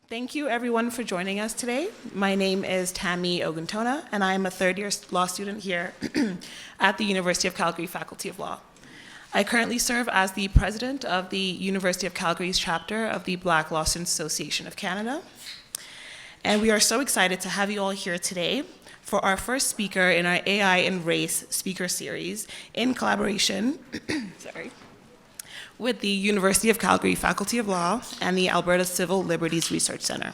Thank you everyone for joining us today. My name is Tammy Ogantona, and I am a third-year law student here at the University of Calgary Faculty of Law. I currently serve as the president of the University of Calgary's chapter of the Black Law Students Association of Canada. And we are so excited to have you all here today for our first speaker in our AI and Race speaker series in collaboration with the University of Calgary Faculty of Law and the Alberta Civil Liberties Research Centre.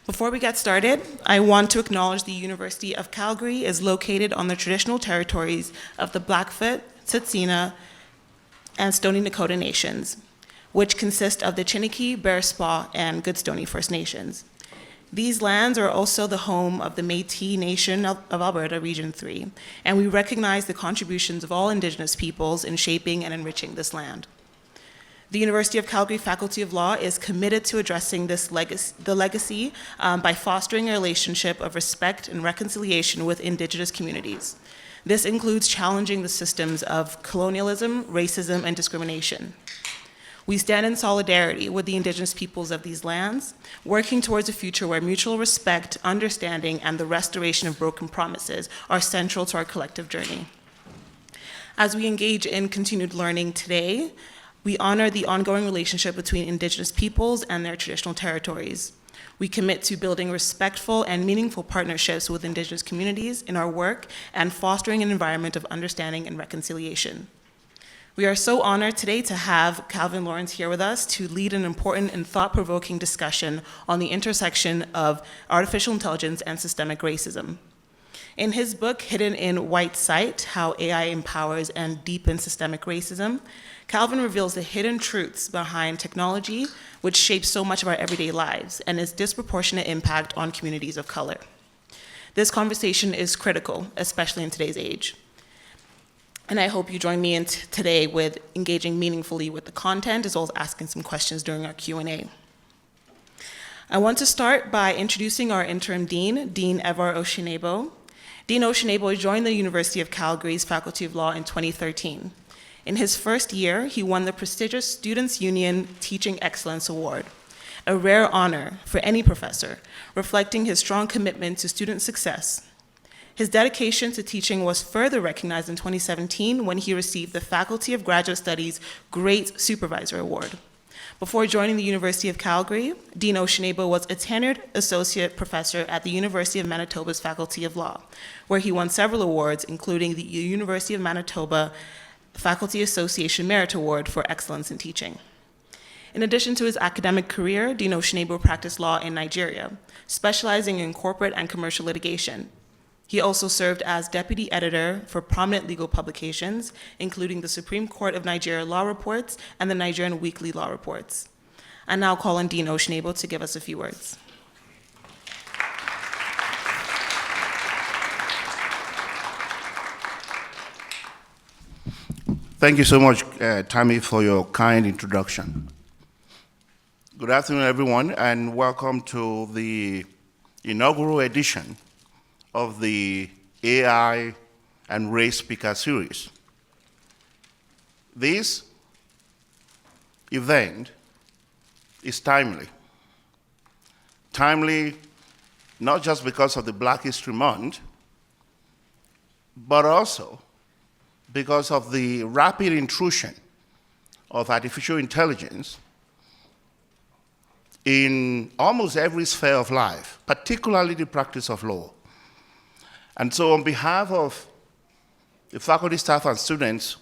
Before we get started, I want to acknowledge the University of Calgary is located on the traditional territories of the Blackfoot, Tsuut'ina, and Stoney Nakoda Nations, which consist of the Chiniki, Bearspaw, and Goodstoney First Nations. These lands are also the home of the Métis Nation of Alberta, Region 3, and we recognize the contributions of all Indigenous peoples in shaping and enriching this land. The University of Calgary Faculty of Law is committed to addressing the legacy by fostering a relationship of respect and reconciliation with Indigenous communities. This includes challenging the systems of colonialism, racism, and discrimination. We stand in solidarity with the Indigenous peoples of these lands, working towards a future where mutual respect, understanding, and the restoration of broken promises are central to our collective journey. As we engage in continued learning today, we honor the ongoing relationship between Indigenous peoples and their traditional territories. We commit to building respectful and meaningful partnerships with Indigenous communities in our work and fostering an environment of understanding and reconciliation. We are so honored today to have Calvin Lawrence here with us to lead an important and thought-provoking discussion on the intersection of artificial intelligence and systemic racism. In his book, Hidden in White Sight, How AI Empowers and Deepens Systemic Racism, Calvin reveals the hidden truths behind technology, which shapes so much of our everyday lives and its disproportionate impact on communities of color. This conversation is critical, especially in today's age. And I hope you join me today with engaging meaningfully with the content, as well as asking some questions during our Q&A. I want to start by introducing our interim dean, Dean Evar Oshinebo. Dean Oshinebo joined the University of Calgary's Faculty of Law in 2013. In his first year, he won the prestigious Students' Union Teaching Excellence Award, a rare honor for any professor, reflecting his strong commitment to student success. His dedication to teaching was further recognized in 2017 when he received the Faculty of Graduate Studies Great Supervisor Award. Before joining the University of Calgary, Dean Oshinebo was a tenured associate professor at the University of Manitoba's Faculty of Law, where he won several awards, including the University of Manitoba Faculty Association Merit Award for Excellence in Teaching. In addition to his academic career, Dean Oshinebo practiced law in Nigeria, specializing in corporate and commercial litigation. He also served as deputy editor for prominent legal publications, including the Supreme Court of Nigeria Law Reports and the Nigerian Weekly Law Reports. I now call on Dean Oshinebo to give us a few words. Thank you so much, Tammy, for your kind introduction. Good afternoon, everyone, and welcome to the inaugural edition of the AI and Race Speaker Series. This event is timely. Timely not just because of the Black History Month, but also because of the rapid intrusion of artificial intelligence in almost every sphere of life, particularly the practice of law. And so on behalf of the faculty, staff, and students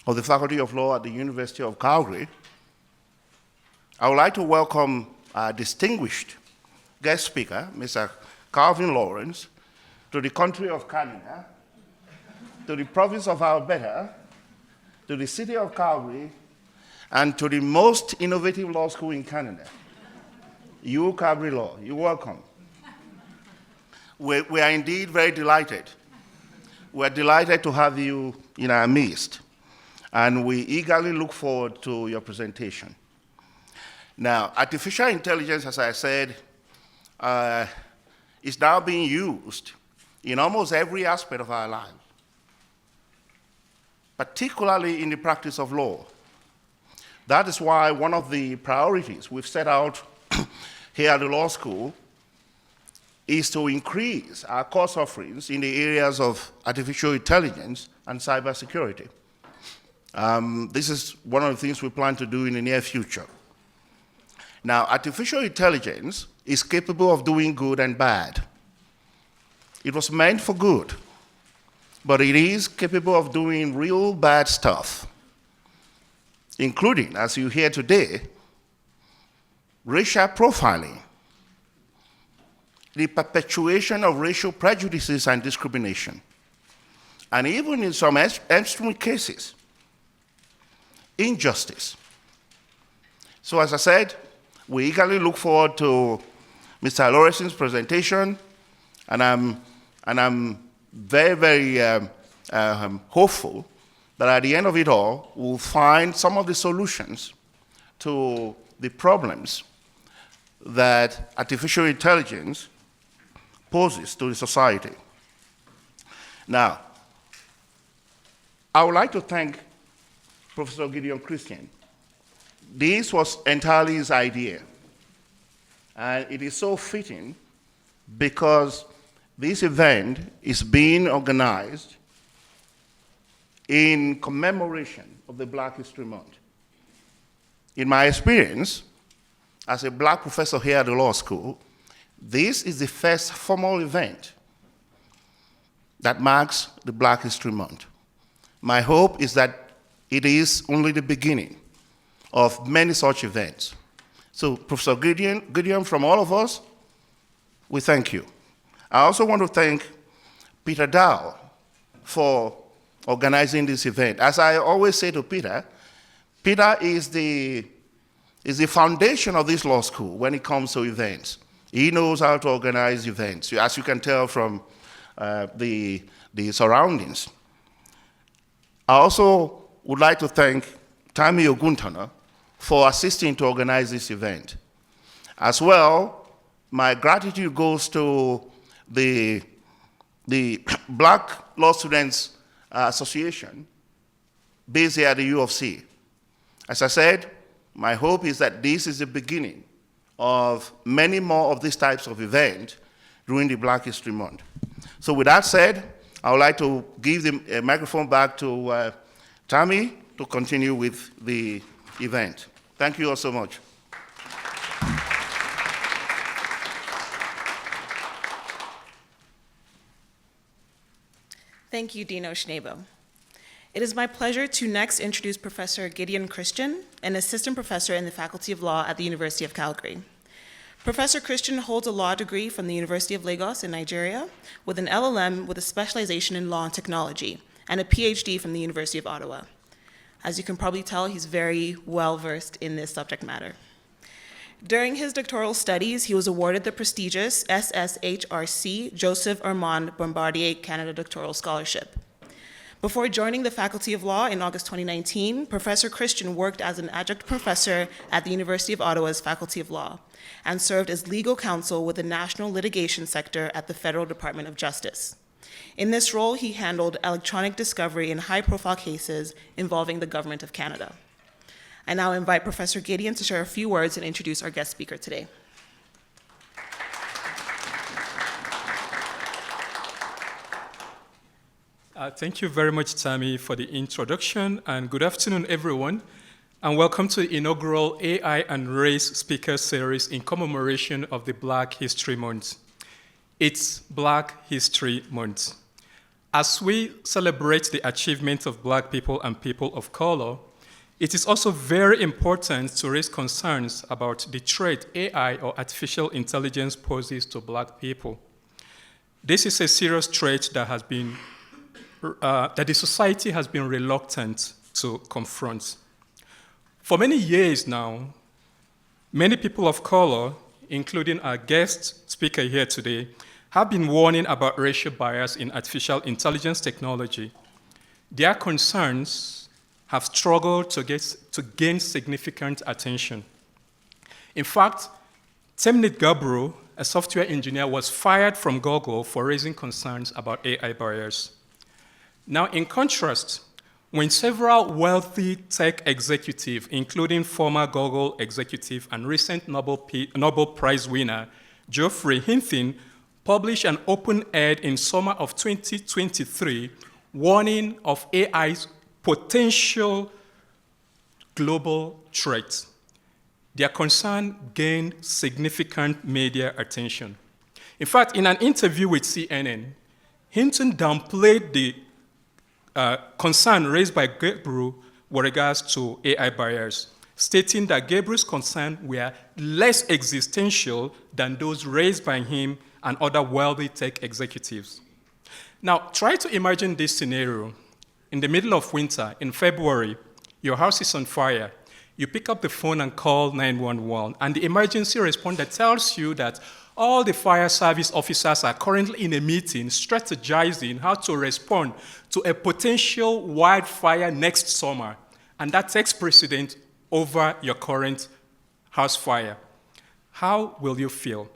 of the Faculty of Law at the University of Calgary, I would like to welcome our distinguished guest speaker, Mr. Calvin Lawrence, to the country of Canada, to the province of Alberta, to the city of Calgary, and to the most innovative law school in Canada, U Calgary Law. You're welcome. We are indeed very delighted. We're delighted to have you in our midst, and we eagerly look forward to your presentation. Now, artificial intelligence, as I said, is now being used in almost every aspect of our lives, particularly in the practice of law. That is why one of the priorities we've set out here at the law school is to increase our course offerings in the areas of artificial intelligence and cybersecurity. This is one of the things we plan to do in the near future. Now, artificial intelligence is capable of doing good and bad. It was meant for good, but it is capable of doing real bad stuff, including, as you hear today, racial profiling, the perpetuation of racial prejudices and discrimination, and even in some extreme cases, injustice. So as I said, we eagerly look forward to Mr. Lawrence's presentation, and I'm very, very hopeful that at the end of it all, we'll find some of the solutions to the problems that artificial intelligence poses to the society. Now, I would like to thank Professor Gideon Christian. This was entirely his idea, and it is so fitting because this event is being organized in commemoration of the Black History Month. In my experience, as a Black professor here at the law school, this is the first formal event that marks the Black History Month. My hope is that it is only the beginning of many such events. So, Professor Gideon, from all of us, we thank you. I also want to thank Peter Dow for organizing this event. As I always say to Peter, Peter is the foundation of this law school when it comes to events. He knows how to organize events, as you can tell from the surroundings. I also would like to thank Tammy Oguntana for assisting to organize this event. As well, my gratitude goes to the Black Law Students Association based here at the U of C. As I said, my hope is that this is the beginning of many more of these types of events during the Black History Month. So with that said, I would like to give the microphone back to Tammy to continue with the event. Thank you all so much. Thank you, Dino Schnabo. It is my pleasure to next introduce Professor Gideon Christian, an assistant professor in the Faculty of Law at the University of Calgary. Professor Christian holds a law degree from the University of Lagos in Nigeria, with an LLM with a specialization in law and technology, and a PhD from the University of Ottawa. As you can probably tell, he's very well-versed in this subject matter. During his doctoral studies, he was awarded the prestigious SSHRC Joseph Armand Bombardier Canada Doctoral Scholarship. Before joining the Faculty of Law in August 2019, Professor Christian worked as an adjunct professor at the University of Ottawa's Faculty of Law and served as legal counsel with the National Litigation Sector at the Federal Department of Justice. In this role, he handled electronic discovery in high-profile cases involving the Government of Canada. I now invite Professor Gideon to share a few words and introduce our guest speaker today. Thank you very much, Tammy, for the introduction, and good afternoon, everyone, and welcome to the inaugural AI and Race Speaker Series in commemoration of the Black History Month. It's Black History Month. As we celebrate the achievements of Black people and people of color, it is also very important to raise concerns about the threat AI or artificial intelligence poses to Black people. This is a serious threat that the society has been reluctant to confront. For many years now, many people of color, including our guest speaker here today, have been warning about racial bias in artificial intelligence technology. Their concerns have struggled to gain significant attention. In fact, Temnit Gabru, a software engineer, was fired from Google for raising concerns about AI bias. Now, in contrast, when several wealthy tech executives, including former Google executive and recent Nobel Prize winner Geoffrey Hinton, published an open ad in summer of 2023 warning of AI's potential global threat. Their concern gained significant media attention. In fact, in an interview with CNN, Hinton downplayed the concern raised by Gabriel with regards to AI barriers, stating that Gabriel's concerns were less existential than those raised by him and other wealthy tech executives. Now, try to imagine this scenario. In the middle of winter, in February, your house is on fire. You pick up the phone and call 911, and the emergency responder tells you that all the fire service officers are currently in a meeting strategizing how to respond to a potential wildfire next summer, and that takes precedence over your current house fire. How will you feel?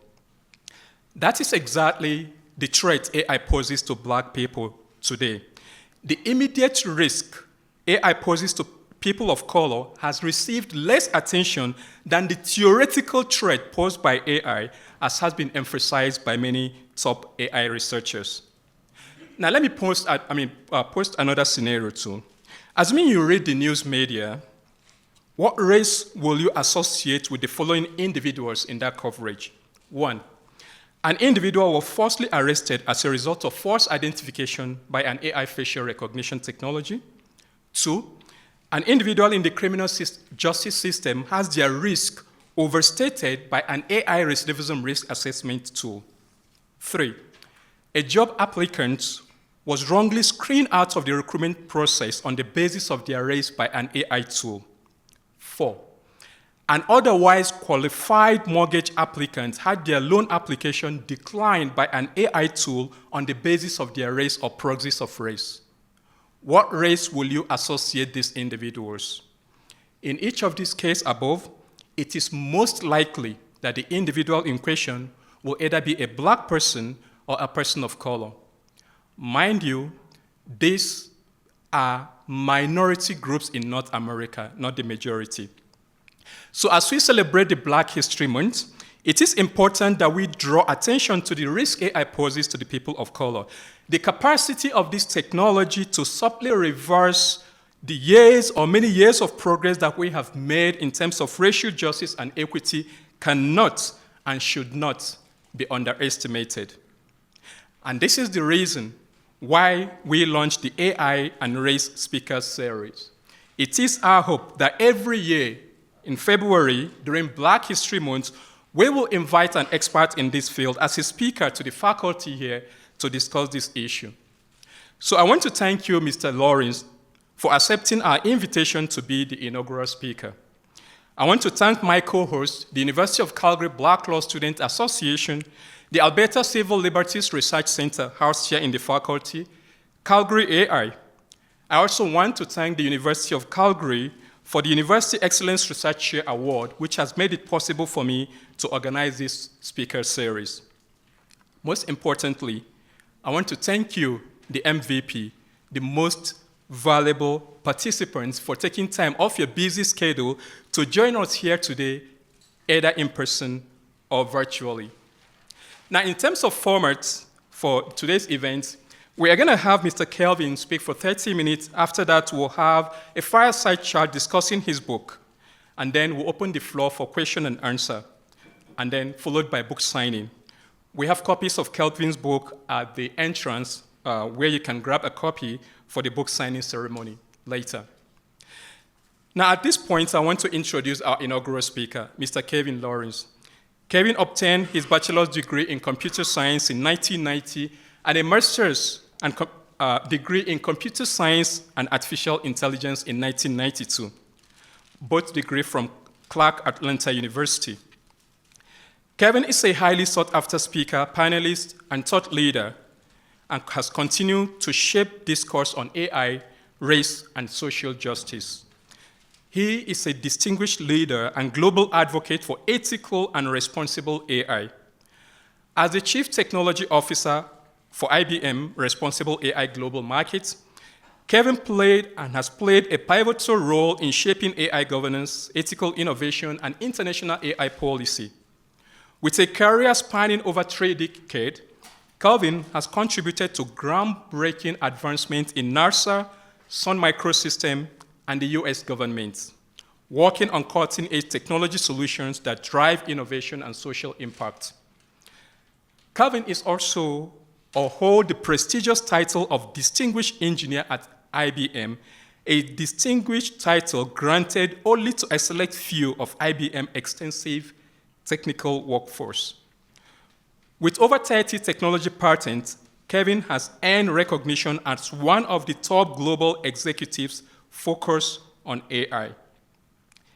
That is exactly the threat AI poses to Black people today. The immediate risk AI poses to people of color has received less attention than the theoretical threat posed by AI, as has been emphasized by many top AI researchers. Now, let me post another scenario too. Assuming you read the news media, what race will you associate with the following individuals in that coverage? 1, an individual was falsely arrested as a result of false identification by an AI facial recognition technology. 2, an individual in the criminal justice system has their risk overstated by an AI recidivism risk assessment tool. 3, a job applicant was wrongly screened out of the recruitment process on the basis of their race by an AI tool. 4, an otherwise qualified mortgage applicant had their loan application declined by an AI tool on the basis of their race or proxies of race. What race will you associate these individuals? In each of these cases above, it is most likely that the individual in question will either be a Black person or a person of color. Mind you, these are minority groups in North America, not the majority. So as we celebrate the Black History Month, it is important that we draw attention to the risk AI poses to the people of color. The capacity of this technology to subtly reverse the years or many years of progress that we have made in terms of racial justice and equity cannot and should not be underestimated. And this is the reason why we launched the AI and Race Speakers Series. It is our hope that every year in February, during Black History Month, we will invite an expert in this field as a speaker to the faculty here to discuss this issue. So I want to thank you, Mr. Lawrence, for accepting our invitation to be the inaugural speaker. I want to thank my co-host, the University of Calgary Black Law Student Association, the Alberta Civil Liberties Research Center, housed here in the faculty, Calgary AI. I also want to thank the University of Calgary for the University Excellence Research Chair Award, which has made it possible for me to organize this speaker series. Most importantly, I want to thank you, the MVP, the most valuable participants, for taking time off your busy schedule to join us here today, either in person or virtually. Now, in terms of formats for today's event, we are going to have Mr. Kelvin speak for 30 minutes. After that, we'll have a fireside chat discussing his book. And then we'll open the floor for question and answer, and then followed by book signing. We have copies of Kelvin's book at the entrance where you can grab a copy for the book signing ceremony later. Now, at this point, I want to introduce our inaugural speaker, Mr. Kevin Lawrence. Kevin obtained his bachelor's degree in computer science in 1990 and a master's degree in computer science and artificial intelligence in 1992, both degrees from Clark Atlanta University. Kevin is a highly sought-after speaker, panelist, and thought leader, and has continued to shape discourse on AI, race, and social justice. He is a distinguished leader and global advocate for ethical and responsible AI. As the Chief Technology Officer for IBM Responsible AI Global Markets, Kevin played and has played a pivotal role in shaping AI governance, ethical innovation, and international AI policy. With a career spanning over 3 decades, Kelvin has contributed to groundbreaking advancements in NASA, Sun Microsystems, and the US government, working on cutting-edge technology solutions that drive innovation and social impact. Kelvin is also or hold the prestigious title of Distinguished Engineer at IBM, a distinguished title granted only to a select few of IBM's extensive technical workforce. With over 30 technology patents, Kevin has earned recognition as one of the top global executives focused on AI.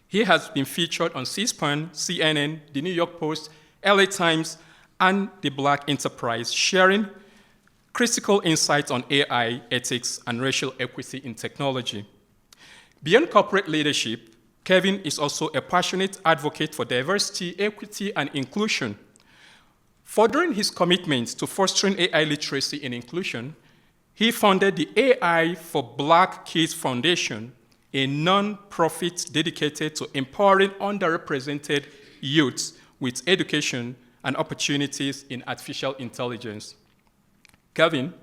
He has been featured on C-SPAN, CNN, The New York Post, LA Times, and The Black Enterprise, sharing critical insights on AI, ethics, and racial equity in technology. Beyond corporate leadership, Kevin is also a passionate advocate for diversity, equity, and inclusion. Furthering his commitment to fostering AI literacy and inclusion, he founded the AI for Black Kids Foundation, a non-profit dedicated to empowering underrepresented youths with education and opportunities in artificial intelligence. Kevin,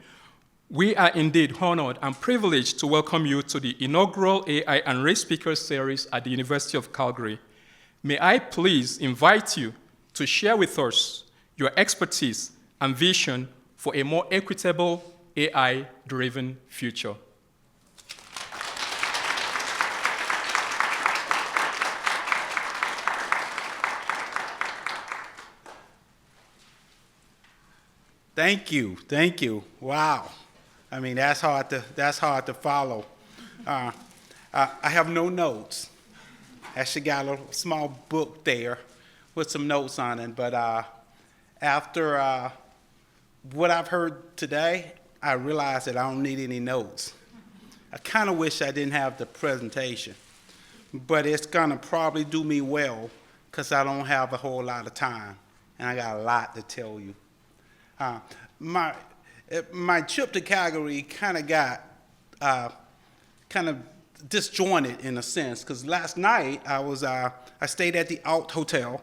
we are indeed honored and privileged to welcome you to the inaugural AI and Race Speakers Series at the University of Calgary. May I please invite you to share with us your expertise and vision for a more equitable AI-driven future. Thank you. Wow. I mean, that's hard to follow. I have no notes. Actually got a little small book there with some notes on it, but after what I've heard today, I realized that I don't need any notes. I kind of wish I didn't have the presentation, but it's gonna probably do me well because I don't have a whole lot of time, and I got a lot to tell you. My trip to Calgary kind of got kind of disjointed in a sense, because last night I stayed at the Alt Hotel,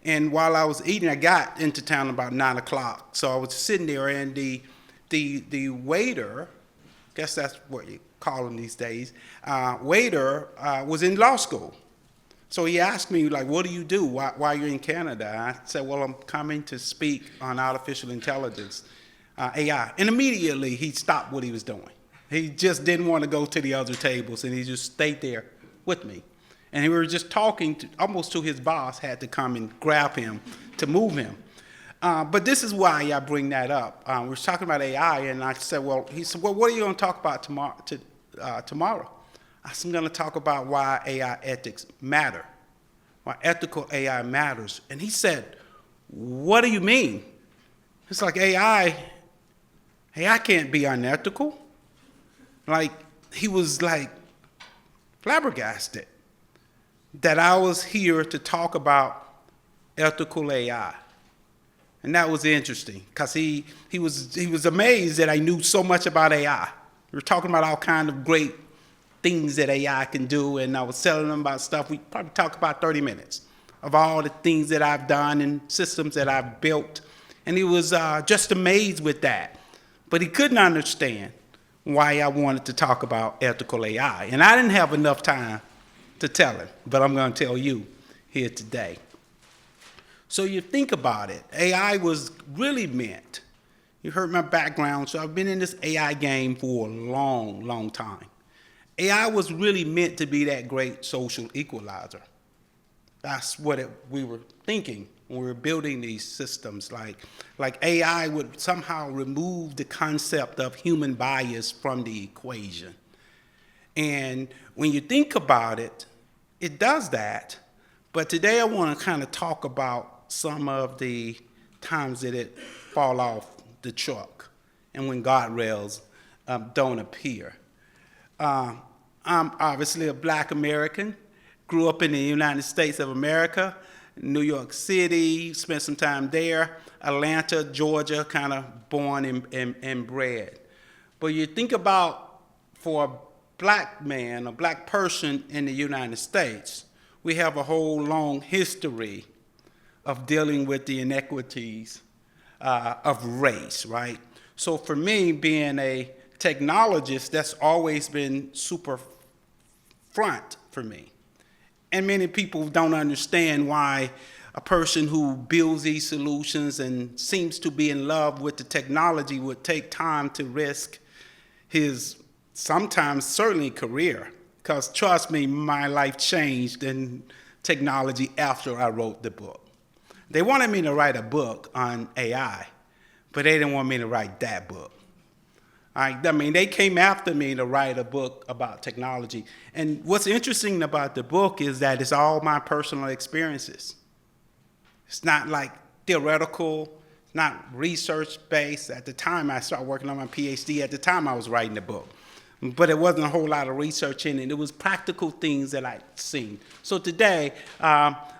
and while I was eating, I got into town about 9 o'clock. So I was sitting there, and the waiter, guess that's what you call him these days, waiter was in law school. So he asked me, like, what do you do? Why are you in Canada? I said, well, I'm coming to speak on artificial intelligence, AI. And immediately he stopped what he was doing. He just didn't want to go to the other tables, and he just stayed there with me. And we were just talking almost to his boss, had to come and grab him to move him. But this is why I bring that up. We were talking about AI, and I said, he said, well, what are you going to talk about tomorrow? I said, I'm going to talk about why AI ethics matter, why ethical AI matters. And he said, what do you mean? It's like AI can't be unethical. Like, he was like flabbergasted that I was here to talk about ethical AI. And that was interesting, because he was amazed that I knew so much about AI. We were talking about all kinds of great things that AI can do, and I was telling him about stuff. We probably talked about 30 minutes of all the things that I've done and systems that I've built. And he was just amazed with that. But he couldn't understand why I wanted to talk about ethical AI. And I didn't have enough time to tell him, but I'm going to tell you here today. So you think about it, AI was really meant, you heard my background, so I've been in this AI game for a long, long time. AI was really meant to be that great social equalizer. That's what we were thinking when we were building these systems. Like AI would somehow remove the concept of human bias from the equation. And when you think about it, it does that. But today I want to kind of talk about some of the times that it fall off the truck and when guardrails don't appear. I'm obviously a Black American, grew up in the United States of America, New York City, spent some time there, Atlanta, Georgia, kind of born and bred. But you think about for a black man, a black person in the United States, we have a whole long history of dealing with the inequities of race, right? So for me, being a technologist, that's always been super front for me. And many people don't understand why a person who builds these solutions and seems to be in love with the technology would take time to risk his sometimes certainly career. Because trust me, my life changed in technology after I wrote the book. They wanted me to write a book on AI, but they didn't want me to write that book. I mean, they came after me to write a book about technology. And what's interesting about the book is that it's all my personal experiences. It's not like theoretical, it's not research-based. At the time I started working on my PhD, at the time I was writing the book. But it wasn't a whole lot of research in it. It was practical things that I'd seen. So today,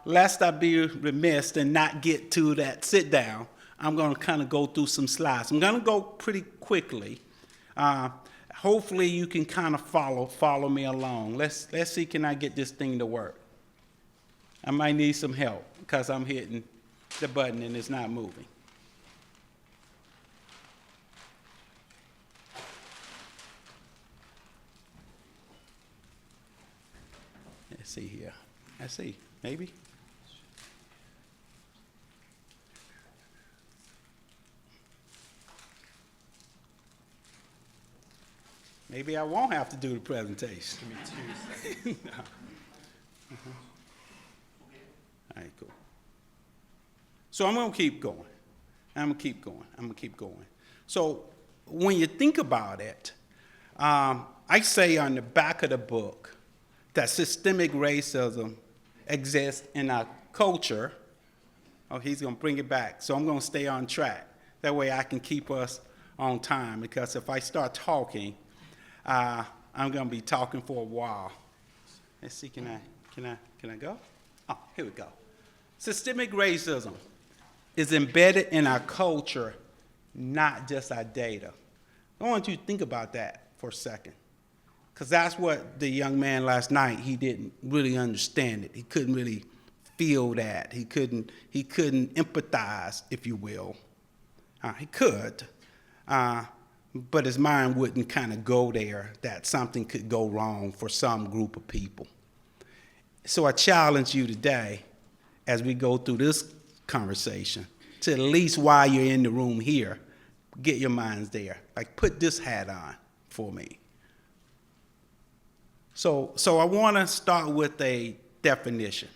lest I be remiss and not get to that sit down, I'm going to kind of go through some slides. I'm going to go pretty quickly. Hopefully you can kind of follow me along. Let's see, can I get this thing to work? I might need some help because I'm hitting the button and it's not moving. Let's see here. I see, maybe. Maybe I won't have to do the presentation. No. All right, cool. So I'm going to keep going. I'm going to keep going. So when you think about it, I say on the back of the book that systemic racism exists in our culture. Oh, he's going to bring it back. So I'm going to stay on track. That way I can keep us on time, because if I start talking, I'm going to be talking for a while. Let's see, can I go? Oh, here we go. Systemic racism is embedded in our culture, not just our data. I want you to think about that for a second, because that's what the young man last night, he didn't really understand it. He couldn't really feel that. He couldn't empathize, if you will. He could, but his mind wouldn't kind of go there, that something could go wrong for some group of people. So I challenge you today, as we go through this conversation, to at least while you're in the room here, get your minds there. Like, put this hat on for me. So I want to start with a definition,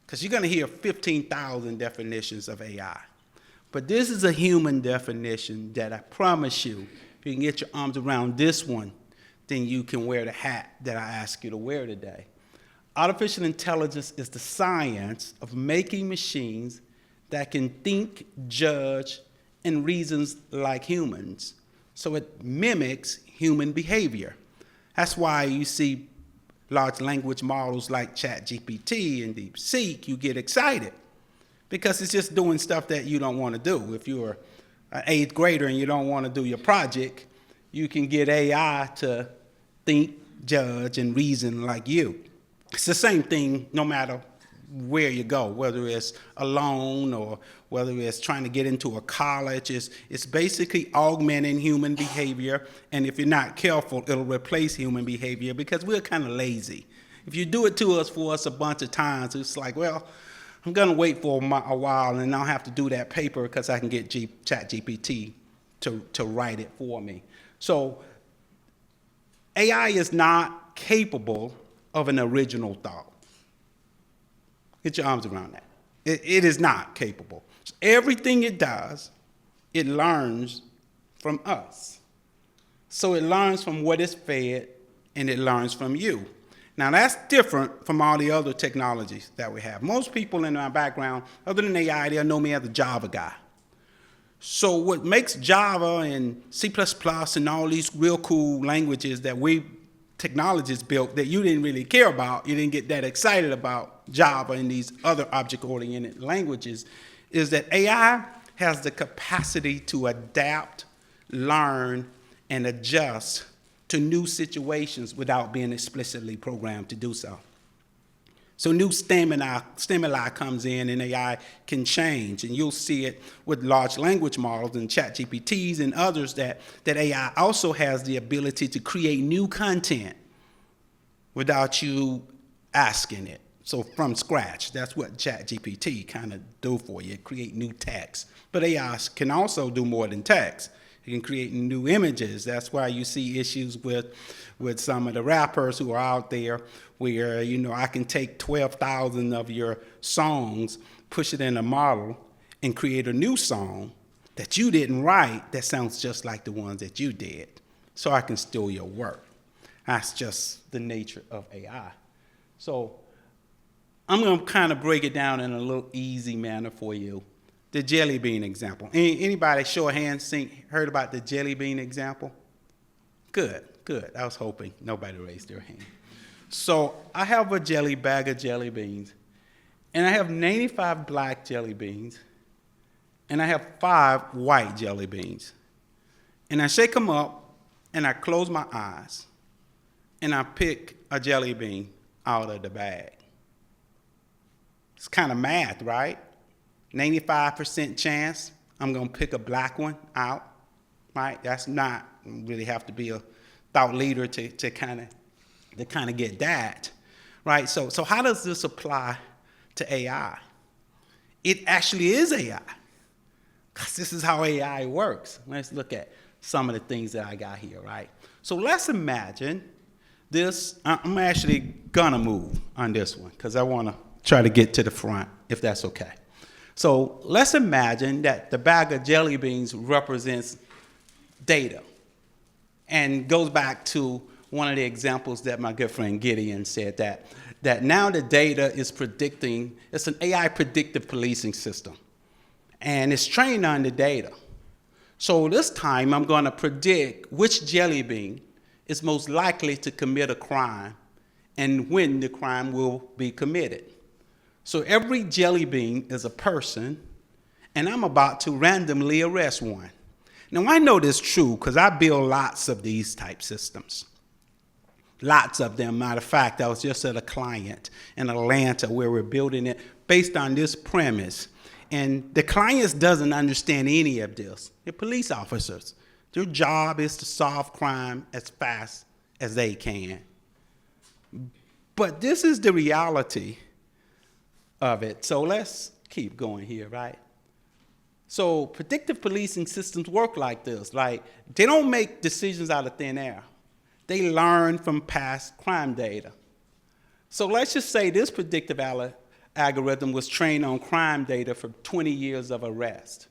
because you're going to hear 15,000 definitions of AI. But this is a human definition that I promise you, if you can get your arms around this one, then you can wear the hat that I ask you to wear today. Artificial intelligence is the science of making machines that can think, judge, and reason like humans. So it mimics human behavior. That's why you see large language models like ChatGPT and DeepSeek, you get excited, because it's just doing stuff that you don't want to do. If you're an 8th grader and you don't want to do your project, you can get AI to think, judge, and reason like you. It's the same thing no matter where you go, whether it's alone or whether it's trying to get into a college. It's basically augmenting human behavior, and if you're not careful, it'll replace human behavior, because we're kind of lazy. If you do it for us a bunch of times, it's like, well, I'm going to wait for a while and I'll have to do that paper because I can get ChatGPT to write it for me. So AI is not capable of an original thought. Get your arms around that. It is not capable. So everything it does, it learns from us. So it learns from what it's fed, and it learns from you. Now that's different from all the other technologies that we have. Most people in my background, other than AI, they'll know me as a Java guy. So what makes Java and C++ and all these real cool languages that we technologists built that you didn't really care about, you didn't get that excited about Java and these other object-oriented languages, is that AI has the capacity to adapt, learn, and adjust to new situations without being explicitly programmed to do so. So new stimuli comes in and AI can change. And you'll see it with large language models and ChatGPTs and others that AI also has the ability to create new content without you asking it. So from scratch, that's what ChatGPT kind of do for you, create new text. But AI can also do more than text. It can create new images. That's why you see issues with some of the rappers who are out there where, you know, I can take 12,000 of your songs, push it in a model, and create a new song that you didn't write that sounds just like the ones that you did. So I can steal your work. That's just the nature of AI. So I'm going to kind of break it down in a little easy manner for you. The jelly bean example. Anybody show of hands heard about the jelly bean example? Good. I was hoping nobody raised their hand. So I have a bag of jelly beans, and I have 95 black jelly beans, and I have 5 white jelly beans. And I shake them up, and I close my eyes, and I pick a jelly bean out of the bag. It's kind of math, right? 95% chance I'm going to pick a black one out, right? That's not, you really have to be a thought leader to kind of get that, right? So how does this apply to AI? It actually is AI, because this is how AI works. Let's look at some of the things that I got here, right? So let's imagine this. I'm actually going to move on this one, because I want to try to get to the front, if that's okay. So let's imagine that the bag of jelly beans represents data and goes back to one of the examples that my good friend Gideon said, that now the data is predicting, it's an AI predictive policing system, and it's trained on the data. So this time I'm going to predict which jelly bean is most likely to commit a crime and when the crime will be committed. So every jelly bean is a person, and I'm about to randomly arrest one. Now, I know this is true because I build lots of these type systems. Lots of them. Matter of fact, I was just at a client in Atlanta where we're building it based on this premise. And the client doesn't understand any of this. They're police officers. Their job is to solve crime as fast as they can. But this is the reality of it. So let's keep going here, right? So predictive policing systems work like this. Like, they don't make decisions out of thin air. They learn from past crime data. So let's just say this predictive algorithm was trained on crime data for 20 years of arrest.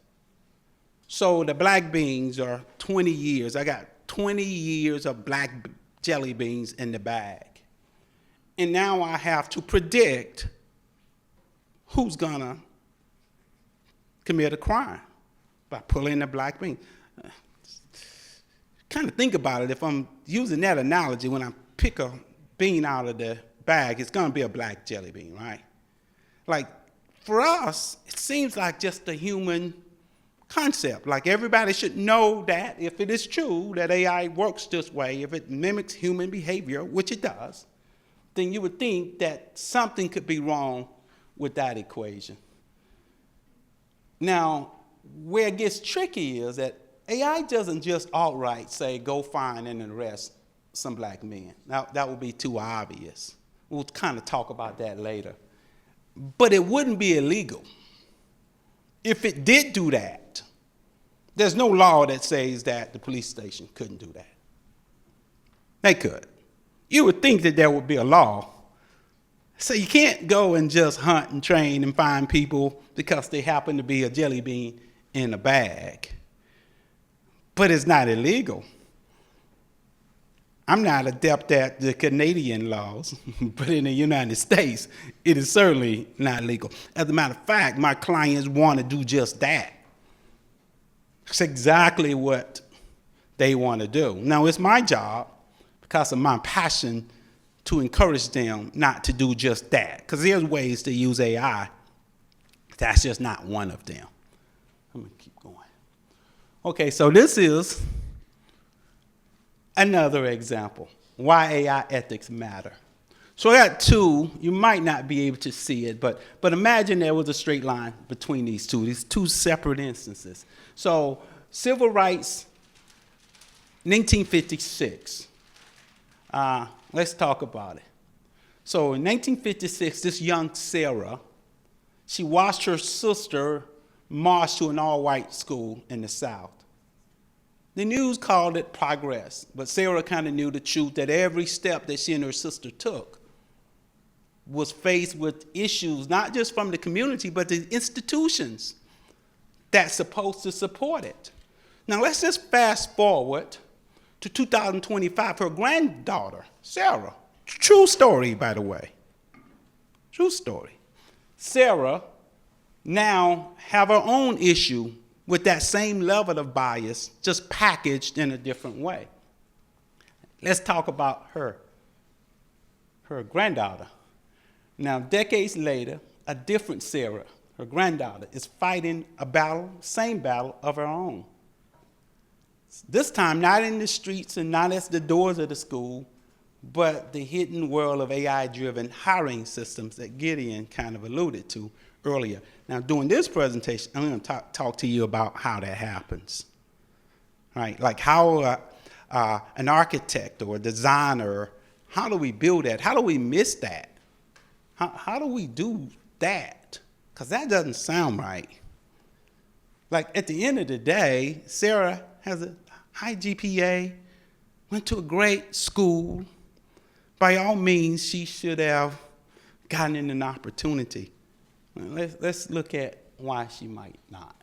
So the black beans are 20 years. I got 20 years of black jelly beans in the bag. And now I have to predict who's gonna commit a crime by pulling the black bean. Kind of think about it. If I'm using that analogy, when I pick a bean out of the bag, it's gonna be a black jelly bean, right? Like, for us, it seems like just a human concept. Like, everybody should know that if it is true that AI works this way, if it mimics human behavior, which it does, then you would think that something could be wrong with that equation. Now, where it gets tricky is that AI doesn't just outright say, go find and arrest some black men. Now, that would be too obvious. We'll kind of talk about that later. But it wouldn't be illegal. If it did do that, there's no law that says that the police station couldn't do that. They could. You would think that there would be a law. So you can't go and just hunt and train and find people because they happen to be a jelly bean in a bag. But it's not illegal. I'm not adept at the Canadian laws, but in the United States, it is certainly not legal. As a matter of fact, my clients want to do just that. It's exactly what they want to do. Now, it's my job, because of my passion, to encourage them not to do just that. Because there's ways to use AI. That's just not one of them. I'm going to keep going. Okay, so this is Another example, why AI ethics matter. So I got two, you might not be able to see it, but imagine there was a straight line between these two separate instances. So civil rights, 1956. Let's talk about it. So in 1956, this young Sarah, she watched her sister march to an all-white school in the South. The news called it progress, but Sarah kind of knew the truth that every step that she and her sister took was faced with issues, not just from the community, but the institutions that's supposed to support it. Now let's just fast forward to 2025, her granddaughter, Sarah. True story, by the way. True story. Sarah now have her own issue with that same level of bias, just packaged in a different way. Let's talk about her granddaughter. Now, decades later, a different Sarah, her granddaughter, is fighting a battle, same battle of her own. This time, not in the streets and not at the doors of the school, but the hidden world of AI-driven hiring systems that Gideon kind of alluded to earlier. Now, during this presentation, I'm going to talk to you about how that happens, right? Like how an architect or a designer, how do we build that? How do we miss that? How do we do that? Because that doesn't sound right. Like at the end of the day, Sarah has a high GPA, went to a great school. By all means, she should have gotten an opportunity. Let's look at why she might not.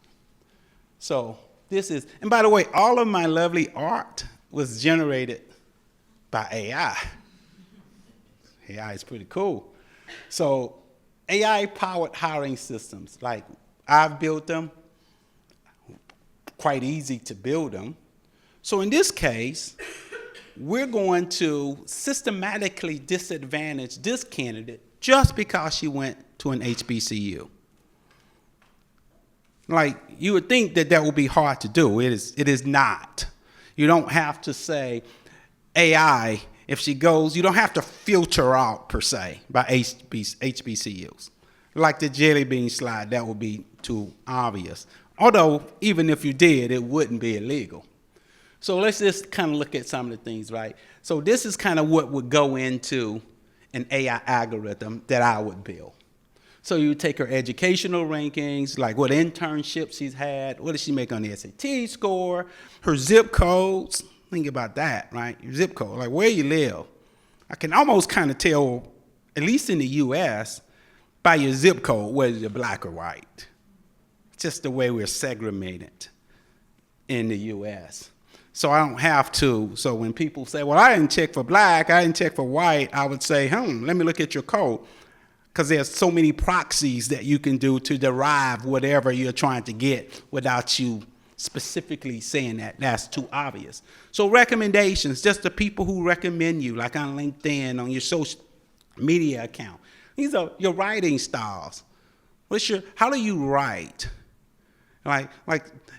So this is, and by the way, all of my lovely art was generated by AI. AI is pretty cool. So AI-powered hiring systems, like I've built them, quite easy to build them. So in this case, we're going to systematically disadvantage this candidate just because she went to an HBCU. Like, you would think that that would be hard to do. It is not. You don't have to say AI, if she goes, you don't have to filter out, per se, by HBCUs. Like the jelly bean slide, that would be too obvious. Although, even if you did, it wouldn't be illegal. So let's just kind of look at some of the things, right? So this is kind of what would go into an AI algorithm that I would build. So you take her educational rankings, like what internships she's had, what does she make on the SAT score, her zip codes. Think about that, right? Your zip code, like where you live. I can almost kind of tell, at least in the US, by your zip code, whether you're black or white. Just the way we're segregated in the US. So I don't have to. So when people say, well, I didn't check for black, I didn't check for white, I would say, let me look at your code. Because there's so many proxies that you can do to derive whatever you're trying to get without you specifically saying that. That's too obvious. So recommendations, just the people who recommend you, like on LinkedIn, on your social media account. These are your writing styles. How do you write? Like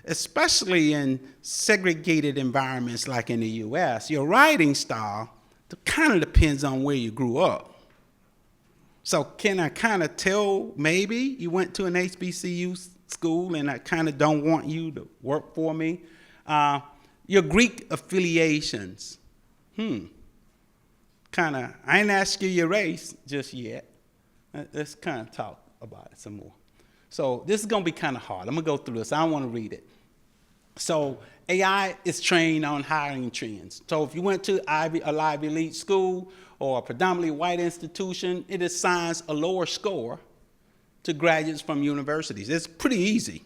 especially in segregated environments like in the US, your writing style kind of depends on where you grew up. So can I kind of tell maybe you went to an HBCU school and I kind of don't want you to work for me? Your Greek affiliations. Kind of, I ain't asked you your race just yet. Let's kind of talk about it some more. So this is going to be kind of hard. I'm going to go through this. I don't want to read it. So AI is trained on hiring trends. So if you went to a live elite school or a predominantly white institution, it assigns a lower score to graduates from universities. It's pretty easy.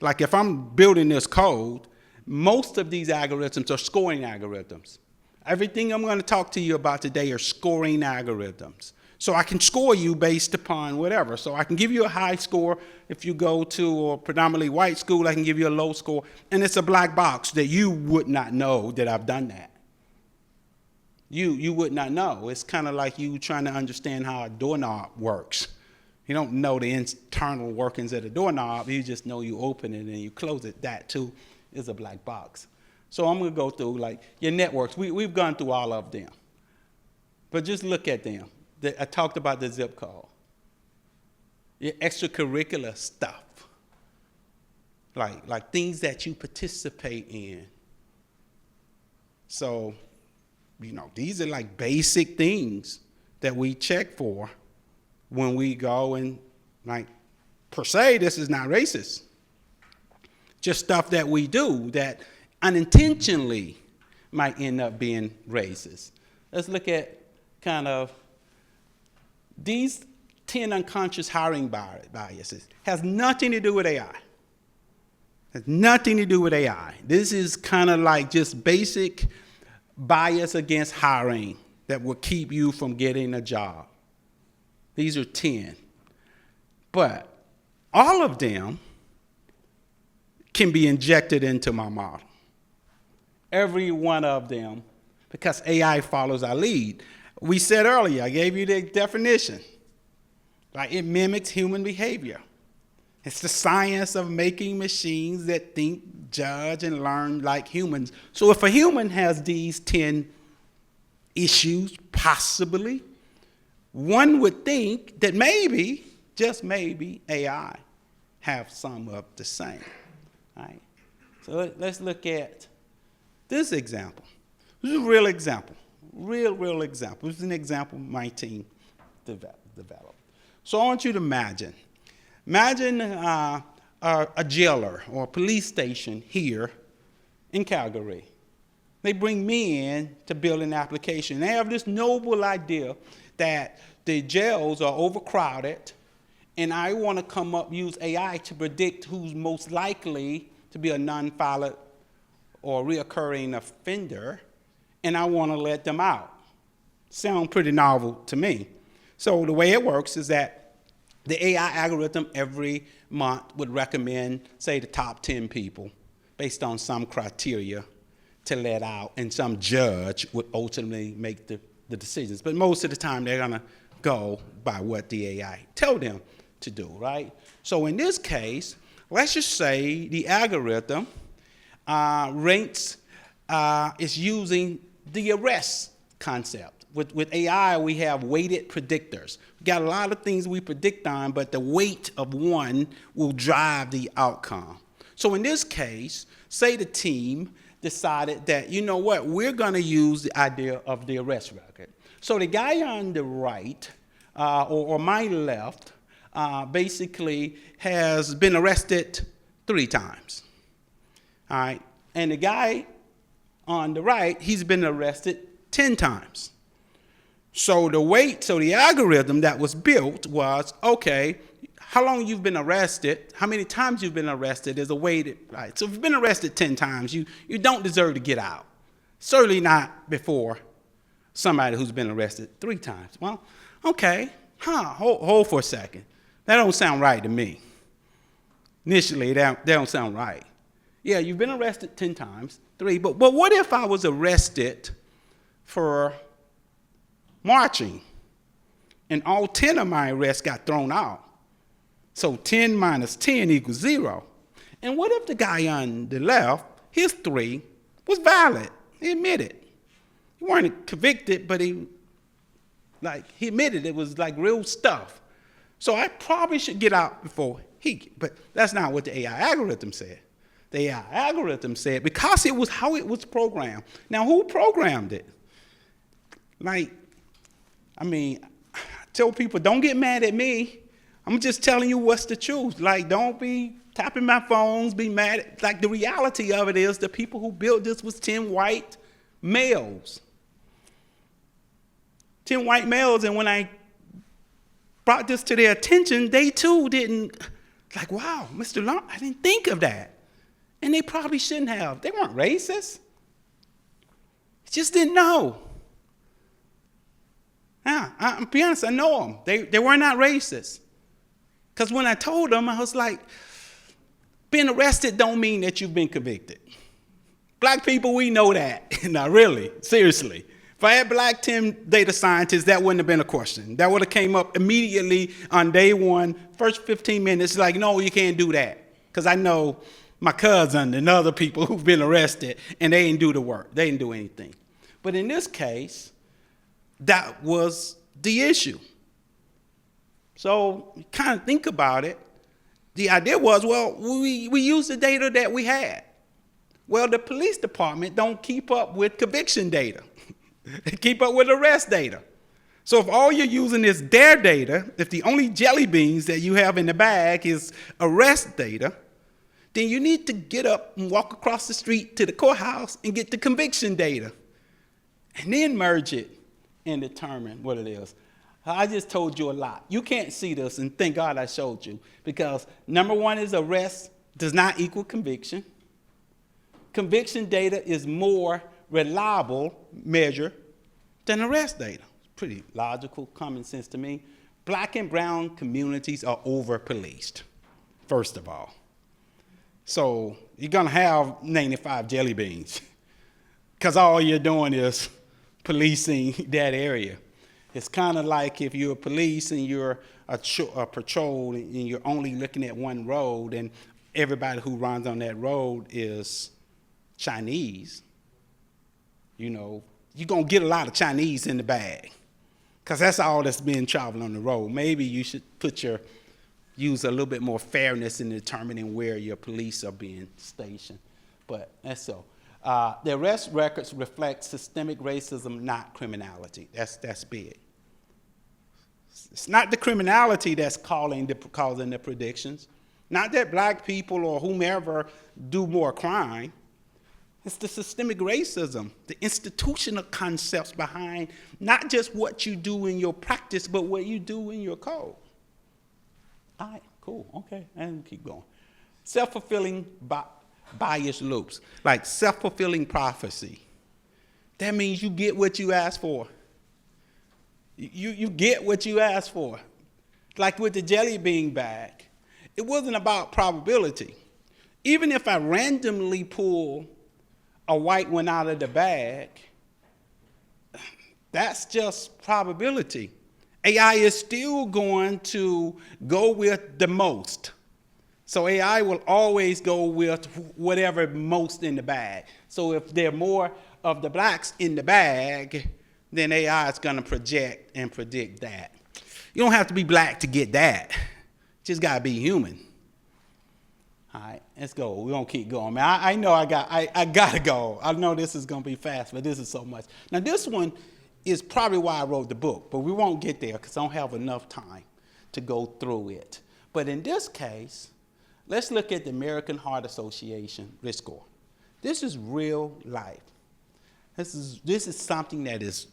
Like if I'm building this code, most of these algorithms are scoring algorithms. Everything I'm going to talk to you about today are scoring algorithms. So I can score you based upon whatever. So I can give you a high score if you go to a predominantly white school. I can give you a low score. And it's a black box that you would not know that I've done that. You would not know. It's kind of like you trying to understand how a doorknob works. You don't know the internal workings of the doorknob. You just know you open it and you close it. That, too, is a black box. So I'm going to go through, like, your networks. We've gone through all of them. But just look at them. I talked about the zip code. Your extracurricular stuff. Like things that you participate in. So, these are like basic things that we check for when we go and, like, per se, this is not racist. Just stuff that we do that unintentionally might end up being racist. Let's look at kind of these 10 unconscious hiring biases. Has nothing to do with AI. Has nothing to do with AI. This is kind of like just basic bias against hiring that will keep you from getting a job. These are 10. But all of them can be injected into my model. Every one of them, because AI follows our lead. We said earlier, I gave you the definition. Right? It mimics human behavior. It's the science of making machines that think, judge, and learn like humans. So if a human has these 10 issues, possibly, one would think that maybe, just maybe, AI have some of the same. Right? So let's look at this example. This is a real example. Real example. This is an example my team developed. So I want you to imagine a jailer or a police station here in Calgary. They bring me in to build an application. They have this noble idea that the jails are overcrowded, and I want to use AI to predict who's most likely to be a non-violent or reoccurring offender, and I want to let them out. Sound pretty novel to me. So the way it works is that the AI algorithm every month would recommend, say, the top 10 people based on some criteria to let out, and some judge would ultimately make the decisions. But most of the time, they're going to go by what the AI tell them to do, right? So in this case, let's just say the algorithm is using the arrest concept. With AI, we have weighted predictors. We got a lot of things we predict on, but the weight of one will drive the outcome. So in this case, say the team decided that, you know what, we're going to use the idea of the arrest record. So the guy on the right, or my left, basically has been arrested 3 times. All right? And the guy on the right, he's been arrested 10 times. So the algorithm that was built was, okay, how long you've been arrested, how many times you've been arrested is a weighted, right? So if you've been arrested 10 times, you don't deserve to get out. Certainly not before somebody who's been arrested 3 times. Well, okay, hold for a second. That don't sound right to me. Initially, that don't sound right. Yeah, you've been arrested 10 times, 3, but what if I was arrested for marching, and all 10 of my arrests got thrown out? So 10 minus 10 equals 0. And what if the guy on the left, his 3, was valid? He admitted. He weren't convicted, but he admitted it was like real stuff. So I probably should get out before but that's not what the AI algorithm said. The AI algorithm said, because it was how it was programmed. Now, who programmed it? I tell people, don't get mad at me. I'm just telling you what's the truth. Don't be tapping my phones, be mad. The reality of it is the people who built this was 10 white males. 10 white males, and when I brought this to their attention, they too didn't, wow, Mr. Long, I didn't think of that. And they probably shouldn't have. They weren't racist. Just didn't know. I'll be honest, I know them. They were not racist. Because when I told them, I was like, being arrested don't mean that you've been convicted. Black people, we know that. Not really, seriously. If I had black 10 data scientists, that wouldn't have been a question. That would have came up immediately on day one, first 15 minutes, no, you can't do that. Because I know my cousin and other people who've been arrested, and they didn't do the work. They didn't do anything. But in this case, that was the issue. So kind of think about it. The idea was, well, we used the data that we had. Well, the police department don't keep up with conviction data. They keep up with arrest data. So if all you're using is their data, if the only jelly beans that you have in the bag is arrest data, then you need to get up and walk across the street to the courthouse and get the conviction data, and then merge it and determine what it is. I just told you a lot. You can't see this, and thank God I showed you, because number one is arrest does not equal conviction. Conviction data is more reliable measure than arrest data. Pretty logical, common sense to me. Black and brown communities are over-policed, first of all. So you're going to have 95 jelly beans because all you're doing is policing that area. It's kind of like if you're police and you're a patrol and you're only looking at one road and everybody who runs on that road is Chinese. You know, you're going to get a lot of Chinese in the bag because that's all that's been traveling on the road. Maybe you should use a little bit more fairness in determining where your police are being stationed. But that's so. The arrest records reflect systemic racism, not criminality. That's big. It's not the criminality that's causing the predictions. Not that black people or whomever do more crime. It's the systemic racism, the institutional concepts behind not just what you do in your practice, but what you do in your code. All right, cool, okay, and keep going. Self-fulfilling bias loops, like self-fulfilling prophecy. That means you get what you ask for. You get what you ask for. Like with the jelly bean bag, it wasn't about probability. Even if I randomly pull a white one out of the bag, that's just probability. AI is still going to go with the most. So AI will always go with whatever most in the bag. So if there are more of the blacks in the bag, then AI is going to project and predict that. You don't have to be black to get that. Just got to be human. All right, let's go. We're going to keep going. Man, I know I got to go. I know this is going to be fast, but this is so much. Now, this one is probably why I wrote the book, but we won't get there because I don't have enough time to go through it. But in this case, let's look at the American Heart Association risk score. This is real life. This is something that is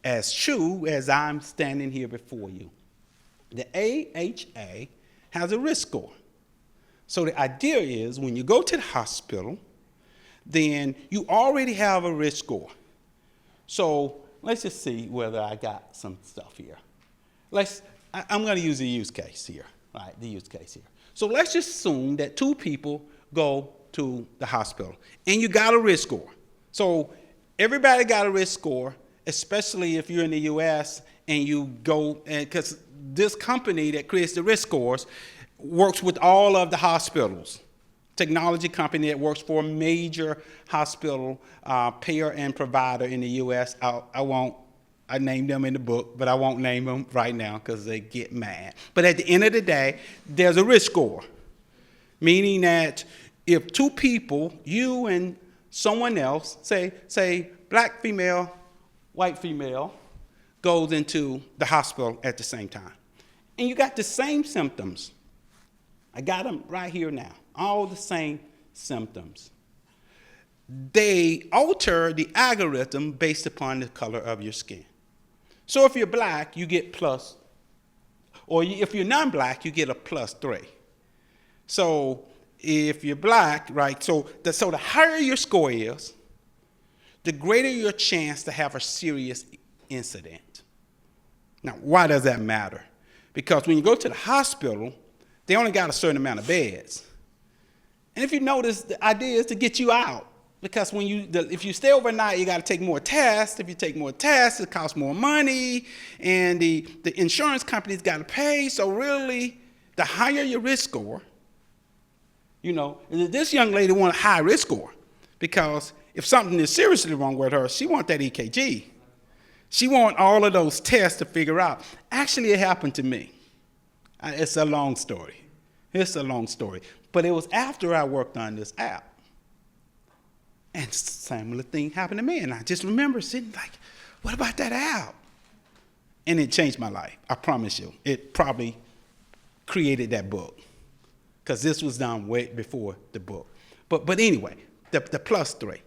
as true as I'm standing here before you. The AHA has a risk score. So the idea is when you go to the hospital, then you already have a risk score. So let's just see whether I got some stuff here. I'm going to use a use case here, right? The use case here. So let's just assume that two people go to the hospital and you got a risk score. So everybody got a risk score, especially if you're in the US and you go, because this company that creates the risk scores works with all of the hospitals. Technology company that works for a major hospital payer and provider in the US. I named them in the book, but I won't name them right now because they get mad. But at the end of the day, there's a risk score, meaning that if two people, you and someone else, say black female, white female, goes into the hospital at the same time, and you got the same symptoms. I got them right here now, all the same symptoms. They alter the algorithm based upon the color of your skin. So if you're black, you get plus, or if you're non-black, you get a +3. So if you're black, right, so the higher your score is, the greater your chance to have a serious incident. Now, why does that matter? Because when you go to the hospital, they only got a certain amount of beds. And if you notice, the idea is to get you out. Because if you stay overnight, you got to take more tests. If you take more tests, it costs more money. And the insurance company's got to pay. So really, the higher your risk score, You know, and this young lady wanted a high risk score because if something is seriously wrong with her, she wants that EKG. She wants all of those tests to figure out. Actually, it happened to me. It's a long story. It's a long story. But it was after I worked on this app. And similar thing happened to me. And I just remember sitting like, what about that app? And it changed my life. I promise you. It probably created that book. Because this was done way before the book. But anyway, the +3.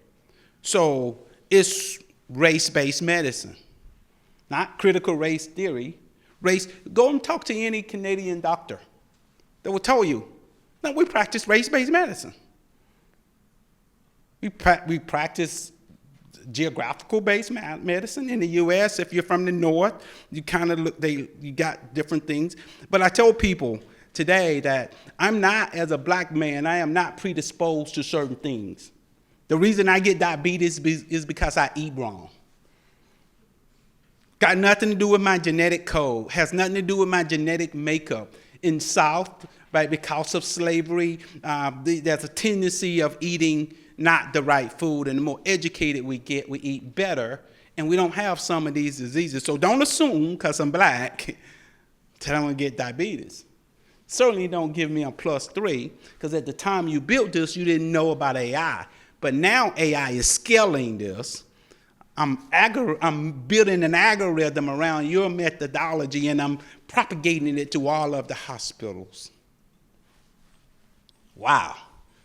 So it's race-based medicine, not critical race theory. Go and talk to any Canadian doctor. They will tell you, no, we practice race-based medicine. We practice geographical-based medicine in the U.S. If you're from the North, you kind of you got different things. But I tell people today that I'm not, as a black man, I am not predisposed to certain things. The reason I get diabetes is because I eat wrong. Got nothing to do with my genetic code, has nothing to do with my genetic makeup. In South, right, because of slavery, there's a tendency of eating not the right food, and the more educated we get, we eat better, and we don't have some of these diseases. So don't assume, because I'm black, that I'm going to get diabetes. Certainly don't give me a +3, because at the time you built this, you didn't know about AI. But now AI is scaling this. I'm building an algorithm around your methodology, and I'm propagating it to all of the hospitals. Wow.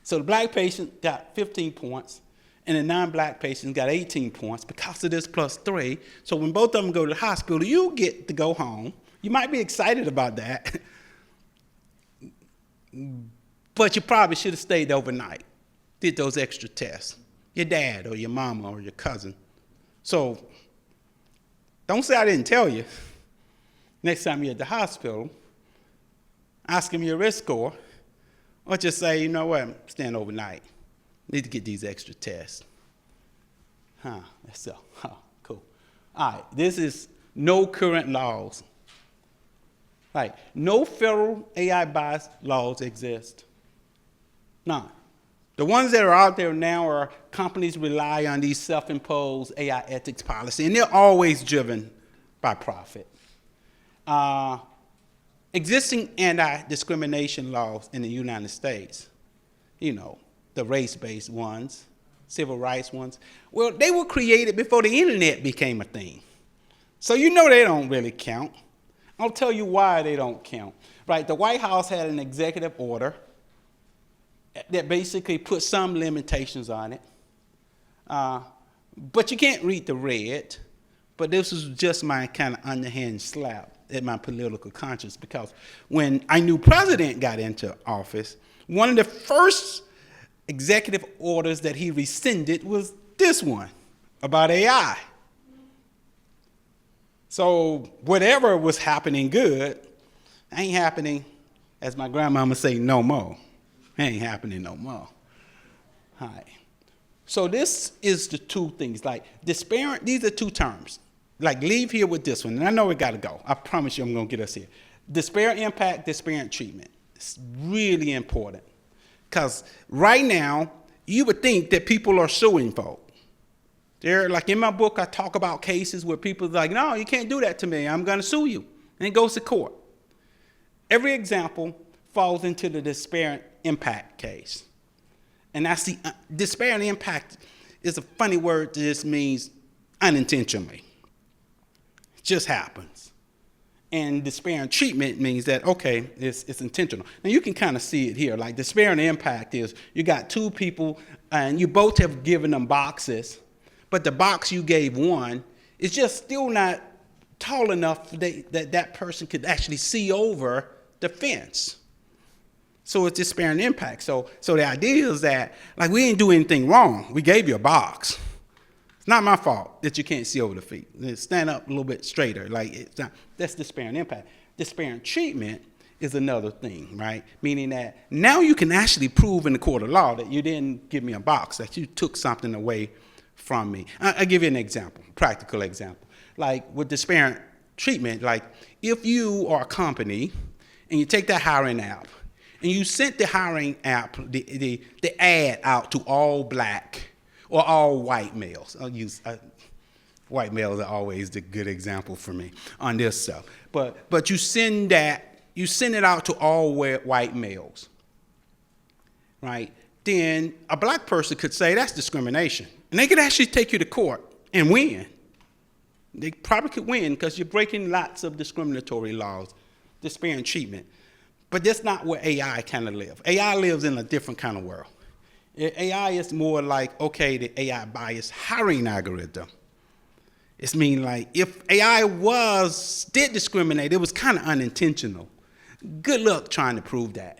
So the black patient got 15 points, and the non-black patient got 18 points because of this +3. So when both of them go to the hospital, you get to go home. You might be excited about that, but you probably should have stayed overnight, did those extra tests. Your dad or your mama or your cousin. So don't say I didn't tell you. Next time you're at the hospital, ask them your risk score, or just say, you know what, I'm staying overnight. Need to get these extra tests. So, cool. All right, this is no current laws. Right, no federal AI bias laws exist. None. The ones that are out there now are companies rely on these self-imposed AI ethics policy, and they're always driven by profit. Existing anti-discrimination laws in the United States, you know, the race-based ones, civil rights ones, well, they were created before the internet became a thing. So you know they don't really count. I'll tell you why they don't count. Right, the White House had an executive order that basically put some limitations on it. But you can't read the red. But this was just my kind of underhand slap at my political conscience, because when our new president got into office, one of the first executive orders that he rescinded was this one about AI. So whatever was happening good ain't happening, as my grandmama say, no more. Ain't happening no more. All right. So this is the two things, like disparate, these are two terms. Like leave here with this one, and I know we gotta go. I promise you I'm gonna get us here. Disparate impact, disparate treatment. It's really important. Because right now, you would think that people are suing folk. They're, like in my book, I talk about cases where people are like, no, you can't do that to me, I'm gonna sue you. And it goes to court. Every example falls into the disparate impact case. And that's the disparate impact is a funny word that just means unintentionally. It just happens. And disparate treatment means that, okay, it's intentional. Now you can kind of see it here. Like disparate impact is you got two people and you both have given them boxes, but the box you gave one is just still not tall enough that person could actually see over the fence. So it's disparate impact. So the idea is that, like, we didn't do anything wrong. We gave you a box. It's not my fault that you can't see over the feet. Stand up a little bit straighter. Like, it's not, that's disparate impact. Disparate treatment is another thing, right? Meaning that now you can actually prove in the court of law that you didn't give me a box, that you took something away from me. I'll give you an example, practical example. Like with disparate treatment, like if you are a company and you take that hiring app, and you sent the hiring app, the ad out to all black or all white males. I'll use white males are always the good example for me on this stuff. But you send it out to all white males, right? Then a black person could say that's discrimination, and they could actually take you to court and win. They probably could win because you're breaking lots of discriminatory laws, disparate treatment. But that's not where AI kind of lives. AI lives in a different kind of world. AI is more like, okay, the AI bias hiring algorithm. It's mean like if AI did discriminate, it was kind of unintentional. Good luck trying to prove that.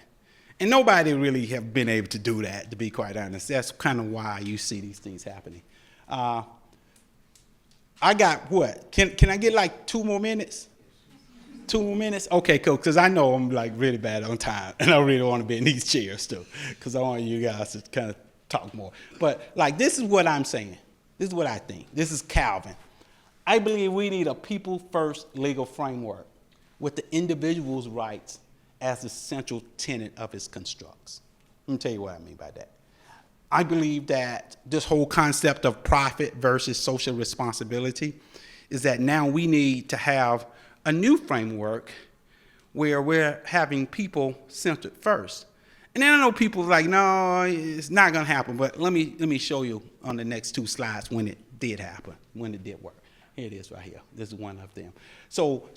And nobody really have been able to do that, to be quite honest. That's kind of why you see these things happening. I got what? Can I get like 2 more minutes? 2 more minutes? Okay, cool, because I know I'm like really bad on time, and I really want to be in these chairs too, because I want you guys to kind of talk more. But like this is what I'm saying. This is what I think. This is Calvin. I believe we need a people-first legal framework with the individual's rights as the central tenet of its constructs. Let me tell you what I mean by that. I believe that this whole concept of profit versus social responsibility is that now we need to have a new framework where we're having people centered first. And then I know people are like, no, it's not going to happen. But let me show you on the next 2 slides when it did happen, when it did work. Here it is right here. This is one of them. So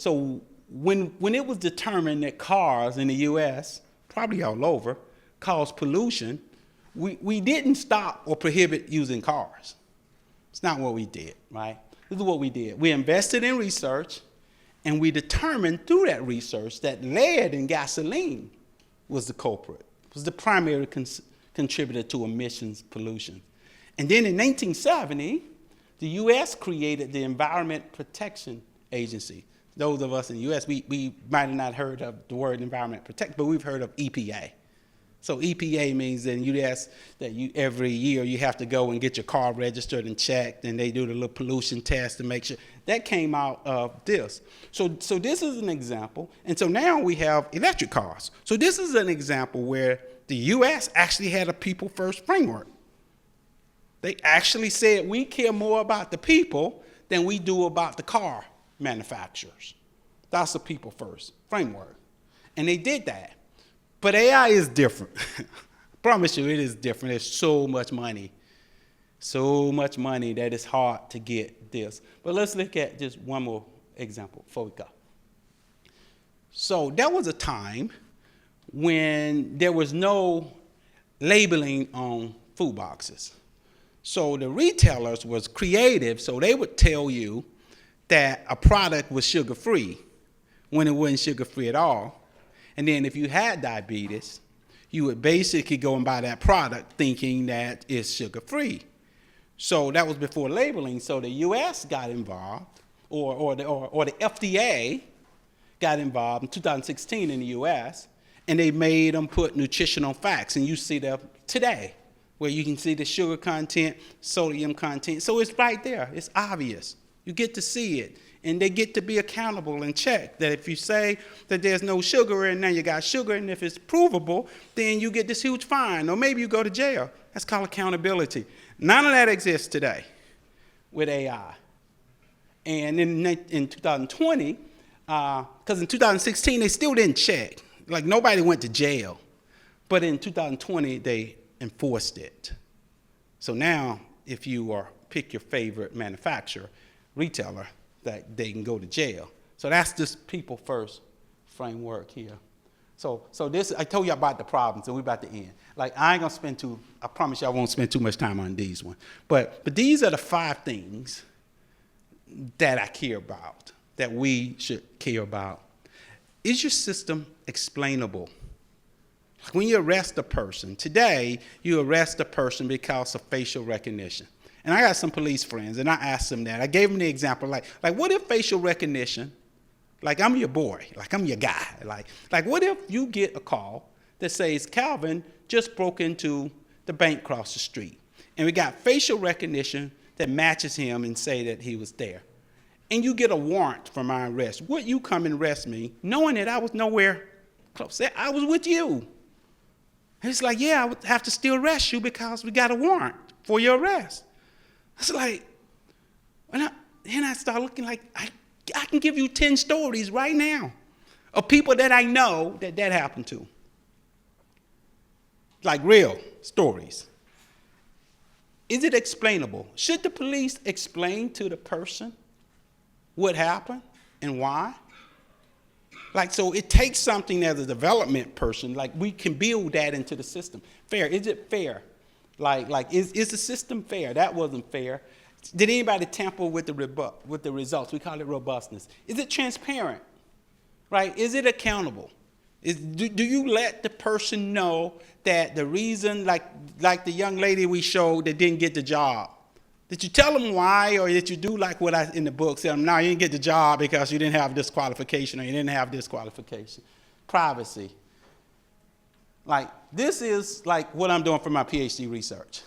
when it was determined that cars in the U.S., probably all over, cause pollution, we didn't stop or prohibit using cars. It's not what we did, right? This is what we did. We invested in research, and we determined through that research that lead in gasoline was the culprit, was the primary contributor to emissions pollution. And then in 1970, the U.S. created the Environment Protection Agency. Those of us in the U.S., we might have not heard of the word environment protect, but we've heard of EPA. So EPA means that in the U.S. that every year you have to go and get your car registered and checked, and they do the little pollution test to make sure. That came out of this. So this is an example. And so now we have electric cars. So this is an example where the U.S. actually had a people-first framework. They actually said we care more about the people than we do about the car manufacturers. That's a people-first framework. And they did that. But AI is different. I promise you it is different. There's so much money that it's hard to get this. But let's look at just one more example before we go. So there was a time when there was no labeling on food boxes. So the retailers was creative, so they would tell you that a product was sugar-free when it wasn't sugar-free at all. And then if you had diabetes, you would basically go and buy that product thinking that it's sugar-free. So that was before labeling. So the U.S. got involved, or the FDA got involved in 2016 in the U.S., and they made them put nutritional facts. And you see them today, where you can see the sugar content, sodium content. So it's right there. It's obvious. You get to see it. And they get to be accountable and check that if you say that there's no sugar and now you got sugar, and if it's provable, then you get this huge fine, or maybe you go to jail. That's called accountability. None of that exists today with AI. And in 2020, because in 2016 they still didn't check. Like nobody went to jail. But in 2020 they enforced it. So now if you pick your favorite manufacturer, retailer, that they can go to jail. So that's this people first framework here. So this, I told you about the problems, and we're about to end. Like I ain't gonna I promise you I won't spend too much time on these ones. But these are the 5 things that I care about, that we should care about. Is your system explainable? When you arrest a person, today you arrest a person because of facial recognition. And I got some police friends, and I asked them that. I gave them the example, like what if facial recognition, like I'm your boy, like I'm your guy, like what if you get a call that says Calvin just broke into the bank across the street, and we got facial recognition that matches him and say that he was there, and you get a warrant for my arrest. Would you come and arrest me, knowing that I was nowhere close? I was with you. He's like, yeah, I would have to still arrest you because we got a warrant for your arrest. I was like, then I started looking like, I can give you 10 stories right now of people that I know that happened to. Like real stories. Is it explainable? Should the police explain to the person what happened and why? Like, so it takes something as a development person, like we can build that into the system. Fair, is it fair? Like is the system fair? That wasn't fair. Did anybody tamper with the results? We call it robustness. Is it transparent? Right? Is it accountable? Do you let the person know that the reason, like the young lady we showed that didn't get the job, did you tell them why, or did you do like what I in the book said, no, you didn't get the job because you didn't have this qualification or you didn't have this qualification? Privacy. Like, this is like what I'm doing for my PhD research.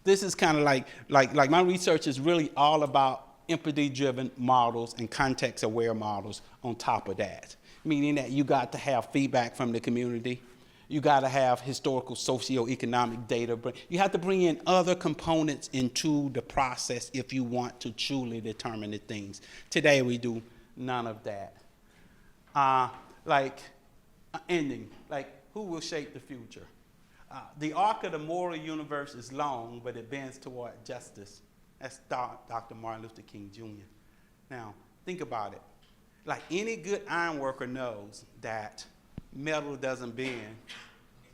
This is kind of like my research is really all about empathy-driven models and context-aware models on top of that, meaning that you got to have feedback from the community. You got to have historical socioeconomic data. You have to bring in other components into the process if you want to truly determine the things. Today we do none of that. Ending, like who will shape the future? The arc of the moral universe is long, but it bends toward justice. That's Dr. Martin Luther King Jr. Now, think about it. Like any good iron worker knows that metal doesn't bend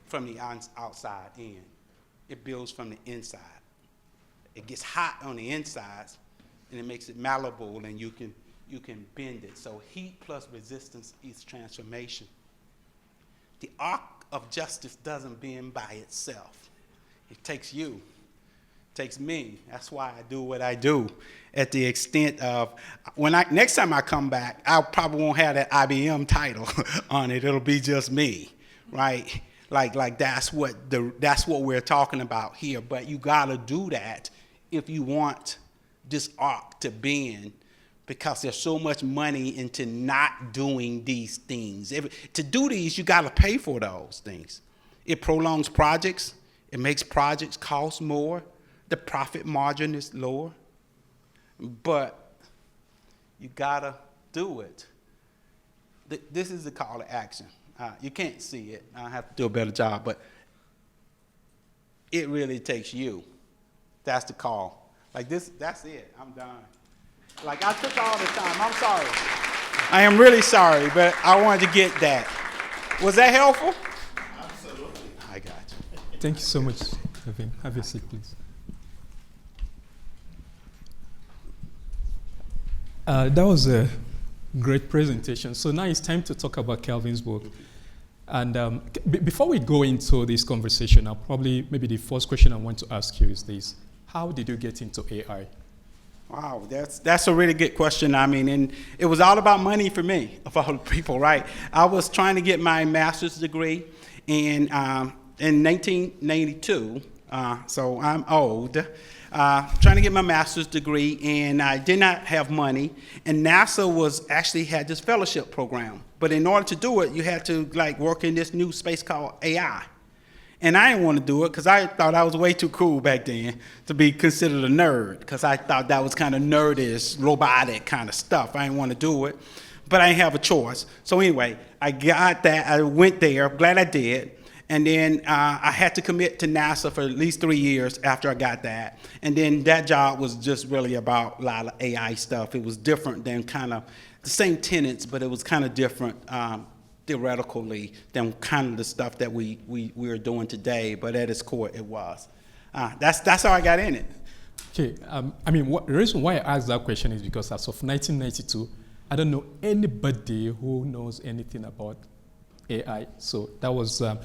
from the outside in. It builds from the inside. It gets hot on the insides, and it makes it malleable, and you can bend it. So heat plus resistance is transformation. The arc of justice doesn't bend by itself. It takes you. Takes me. That's why I do what I do. At the extent of next time I come back, I probably won't have that IBM title on it. It'll be just me, right? Like that's what we're talking about here. But you gotta do that if you want this arc to bend, because there's so much money into not doing these things. To do these, you gotta pay for those things. It prolongs projects. It makes projects cost more. The profit margin is lower, but you gotta do it. This is the call to action. You can't see it. I have to do a better job, but it really takes you. That's the call. Like this, that's it. I'm done. Like I took all the time. I'm sorry. I am really sorry, but I wanted to get that. Was that helpful? Absolutely. I got you. Thank you so much, Kevin. Have your seat, please. That was a great presentation. So now it's time to talk about Kelvin's book. And before we go into this conversation, maybe the first question I want to ask you is this. How did you get into AI? Wow, that's a really good question. I mean, and it was all about money for me, of all people, right? I was trying to get my master's degree in 1992, so I'm old. Trying to get my master's degree, and I did not have money. And NASA had this fellowship program, but in order to do it, you had to work in this new space called AI. And I didn't want to do it because I thought I was way too cool back then to be considered a nerd, because I thought that was kind of nerdish, robotic kind of stuff. I didn't want to do it, but I didn't have a choice. So anyway, I got that. I went there. I'm glad I did. And then I had to commit to NASA for at least 3 years after I got that. And then that job was just really about a lot of AI stuff. It was different than kind of the same tenets, but it was kind of different theoretically than kind of the stuff that we are doing today. But at its core, it was. That's how I got in it. Okay, the reason why I asked that question is because as of 1992, I don't know anybody who knows anything about AI. So that was a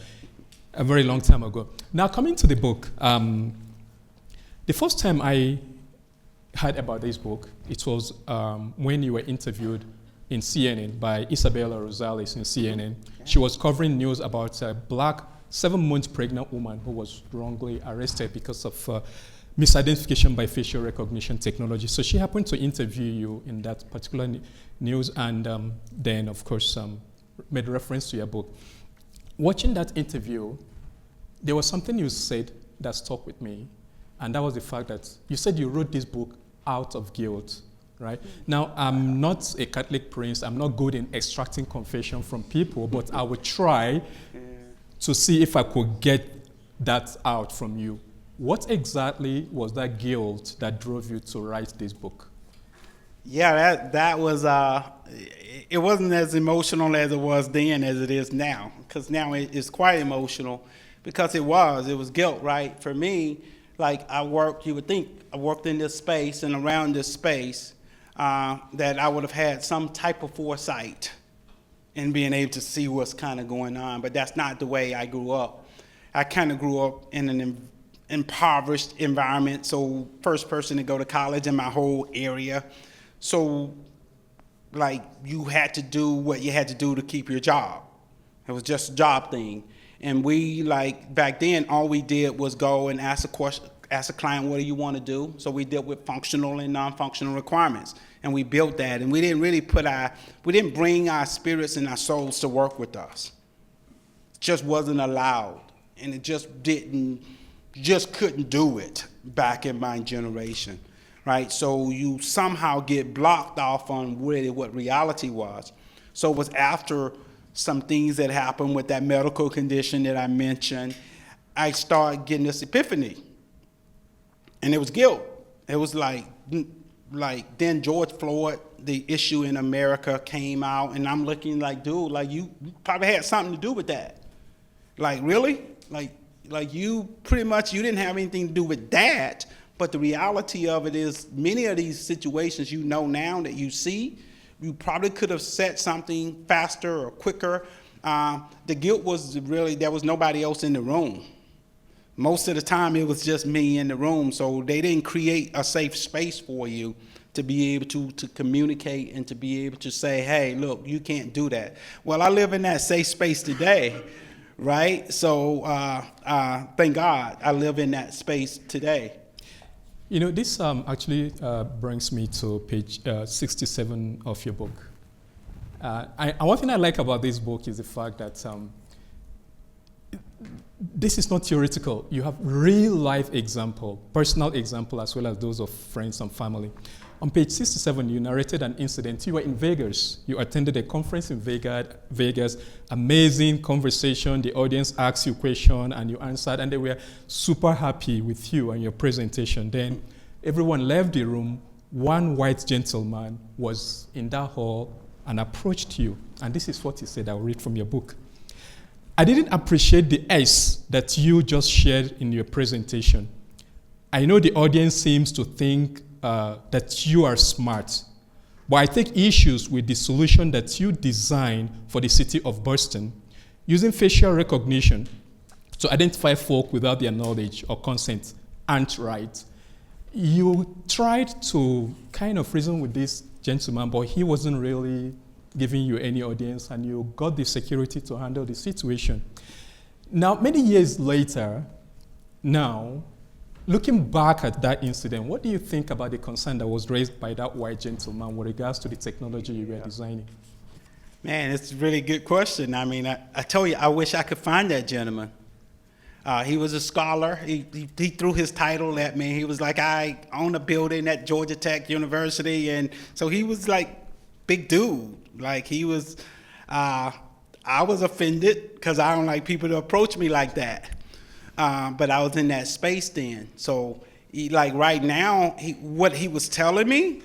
very long time ago. Now, coming to the book, the first time I heard about this book, it was when you were interviewed in CNN by Isabella Rosales in CNN. She was covering news about a black 7-month pregnant woman who was wrongly arrested because of misidentification by facial recognition technology. So she happened to interview you in that particular news, and then, of course, made reference to your book. Watching that interview, there was something you said that stuck with me, and that was the fact that you said you wrote this book out of guilt, right? Now, I'm not a Catholic priest. I'm not good in extracting confession from people, but I would try to see if I could get that out from you. What exactly was that guilt that drove you to write this book? Yeah, that was, it wasn't as emotional as it was then as it is now, because now it's quite emotional, because it was guilt, right? For me, like you would think I worked in this space and around this space, that I would have had some type of foresight in being able to see what's kind of going on, but that's not the way I grew up. I kind of grew up in an impoverished environment, so first person to go to college in my whole area. So, like, you had to do what you had to do to keep your job. It was just a job thing. And we, like, back then, all we did was go and ask a client, what do you want to do? So we dealt with functional and non-functional requirements. And we built that. And we didn't really we didn't bring our spirits and our souls to work with us. It just wasn't allowed. And it just couldn't do it back in my generation. Right, so you somehow get blocked off on really what reality was. So it was after some things that happened with that medical condition that I mentioned, I started getting this epiphany. And it was guilt. It was like then George Floyd, the issue in America came out, and I'm looking like, dude, like you probably had something to do with that. Like, really? Like you pretty much, you didn't have anything to do with that. But the reality of it is many of these situations you know now that you see, you probably could have said something faster or quicker. The guilt was really, there was nobody else in the room. Most of the time it was just me in the room, so they didn't create a safe space for you to be able to communicate and to be able to say, hey, look, you can't do that. Well, I live in that safe space today, right? So thank God I live in that space today. You know, this actually brings me to page 67 of your book. One thing I like about this book is the fact that this is not theoretical. You have real life example, personal example, as well as those of friends and family. On page 67, you narrated an incident. You were in Vegas. You attended a conference in Vegas. Amazing conversation. The audience asked you a question and you answered, and they were super happy with you and your presentation. Then everyone left the room. One white gentleman was in that hall and approached you. And this is what he said. I'll read from your book. I didn't appreciate the S that you just shared in your presentation. I know the audience seems to think that you are smart, but I take issues with the solution that you designed for the city of Boston, using facial recognition to identify folk without their knowledge or consent aren't right. You tried to kind of reason with this gentleman, but he wasn't really giving you any audience, and you got the security to handle the situation. Now, many years later, now, looking back at that incident, what do you think about the concern that was raised by that white gentleman with regards to the technology you were designing? Man, it's a really good question. I mean, I tell you, I wish I could find that gentleman. He was a scholar. He threw his title at me. He was like, I own a building at Georgia Tech University. And so he was like, big dude. Like he was, I was offended because I don't like people to approach me like that. But I was in that space then. So like right now, what he was telling me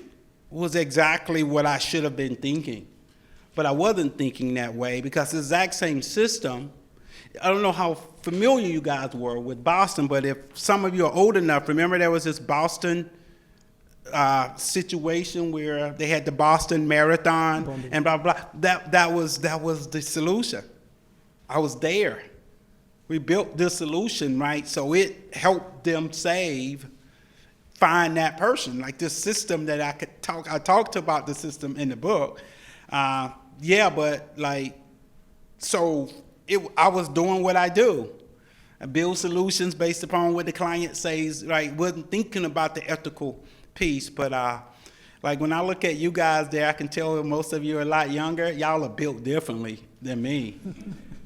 was exactly what I should have been thinking. But I wasn't thinking that way because the exact same system, I don't know how familiar you guys were with Boston, but if some of you are old enough, remember there was this Boston situation where they had the Boston Marathon and blah, blah. That was the solution. I was there. We built this solution, right? So it helped them find that person. Like this system that I talked about the system in the book. But like, so I was doing what I do. I build solutions based upon what the client says, right? Wasn't thinking about the ethical piece, but like when I look at you guys there, I can tell most of you are a lot younger. Y'all are built differently than me.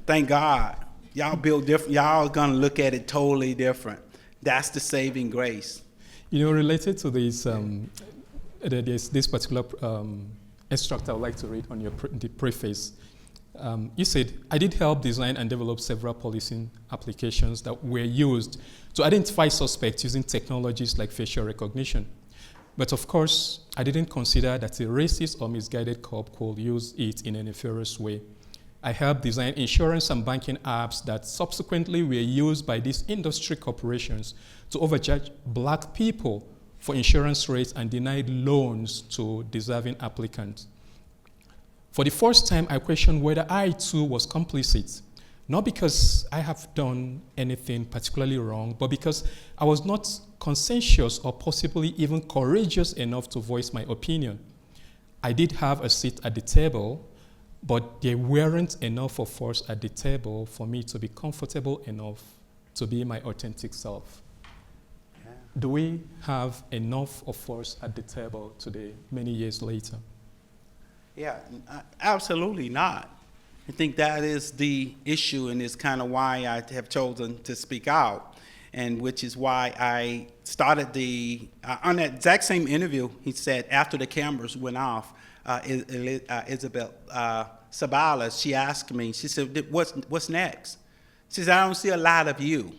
Thank God. Y'all build different. Y'all gonna look at it totally different. That's the saving grace. Related to this, there's this particular extract I would like to read on the preface. You said, I did help design and develop several policing applications that were used to identify suspects using technologies like facial recognition. But of course, I didn't consider that a racist or misguided cop could use it in a nefarious way. I helped design insurance and banking apps that subsequently were used by these industry corporations to overcharge black people for insurance rates and denied loans to deserving applicants. For the first time, I questioned whether I too was complicit, not because I have done anything particularly wrong, but because I was not conscientious or possibly even courageous enough to voice my opinion. I did have a seat at the table, but there weren't enough of us at the table for me to be comfortable enough to be my authentic self. Yeah. Do we have enough of us at the table today, many years later? Yeah, absolutely not. I think that is the issue, and it's kind of why I have chosen to speak out, and which is why I started on that exact same interview, he said, after the cameras went off, Isabel Sabalas, she asked me, she said, what's next? She said, I don't see a lot of you.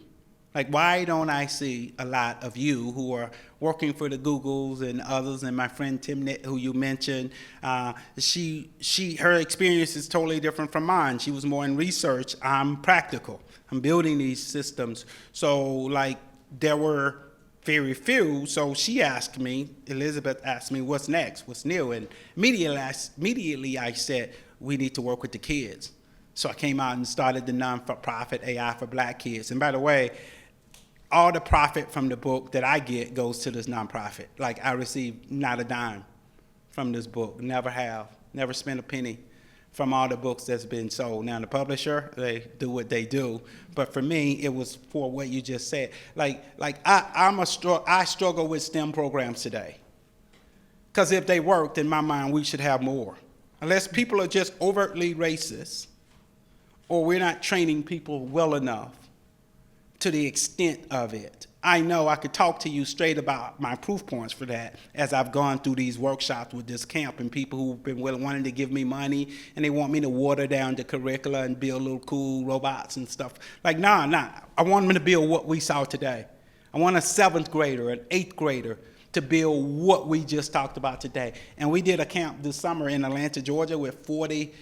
Like, why don't I see a lot of you who are working for the Googles and others, and my friend Timnit, who you mentioned, her experience is totally different from mine. She was more in research. I'm practical. I'm building these systems. So, like, there were very few. So she asked me, Elizabeth asked me, what's next? What's new? And immediately I said, we need to work with the kids. So I came out and started the nonprofit AI for Black Kids. And by the way, all the profit from the book that I get goes to this nonprofit. Like, I receive not a dime from this book, never have, never spent a penny from all the books that's been sold. Now, the publisher, they do what they do, but for me, it was for what you just said. I struggle with STEM programs today, because if they worked, in my mind, we should have more. Unless people are just overtly racist, or we're not training people well enough to the extent of it. I know I could talk to you straight about my proof points for that as I've gone through these workshops with this camp, and people who've been wanting to give me money, and they want me to water down the curricula and build little cool robots and stuff. Like, nah. I want them to build what we saw today. I want a 7th grader, an 8th grader to build what we just talked about today. And we did a camp this summer in Atlanta, Georgia with 40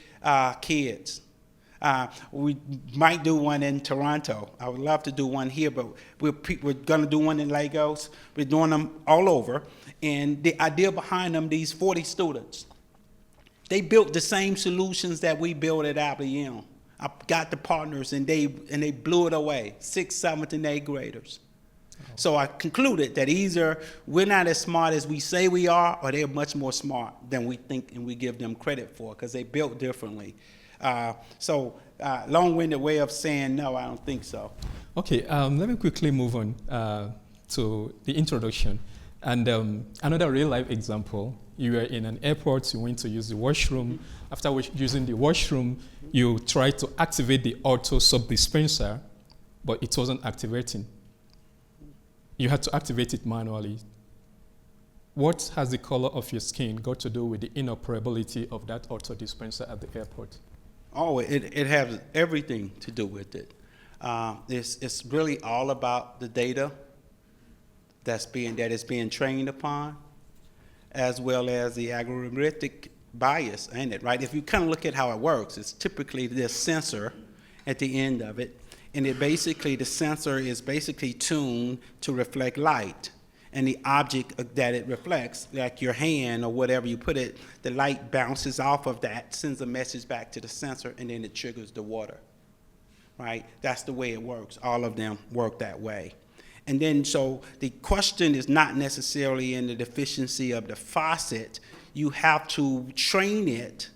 kids. We might do one in Toronto. I would love to do one here, but we're going to do one in Lagos. We're doing them all over. And the idea behind them, these 40 students, they built the same solutions that we built at IBM. I got the partners, and they blew it away, 6th, 7th, and 8th graders. So I concluded that either we're not as smart as we say we are, or they're much more smart than we think and we give them credit for, because they built differently. Long-winded way of saying no, I don't think so. Okay, let me quickly move on to the introduction. And another real-life example, you were in an airport, you went to use the washroom. After using the washroom, you tried to activate the auto soap dispenser, but it wasn't activating. You had to activate it manually. What has the color of your skin got to do with the inoperability of that auto dispenser at the airport? Oh, it has everything to do with it. It's really all about the data that is being trained upon, as well as the algorithmic bias in it, right? If you kind of look at how it works, it's typically this sensor at the end of it, and the sensor is basically tuned to reflect light. And the object that it reflects, like your hand or whatever you put it, the light bounces off of that, sends a message back to the sensor, and then it triggers the water, right? That's the way it works. All of them work that way. And then, so the question is not necessarily in the deficiency of the faucet. You have to train it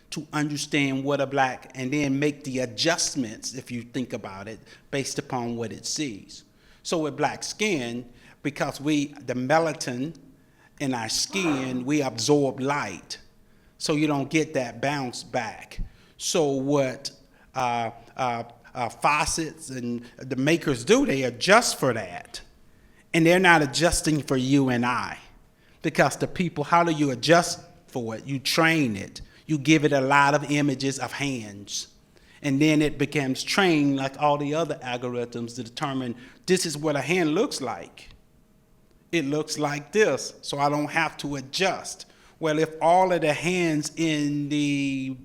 to understand what a black, and then make the adjustments, if you think about it, based upon what it sees. So with black skin, because the melatonin in our skin, we absorb light, so you don't get that bounce back. So what faucets and the makers do, they adjust for that. And they're not adjusting for you and I. Because the people, how do you adjust for it? You train it. You give it a lot of images of hands. And then it becomes trained like all the other algorithms to determine this is what a hand looks like. It looks like this, so I don't have to adjust. Well, if all of the hands in the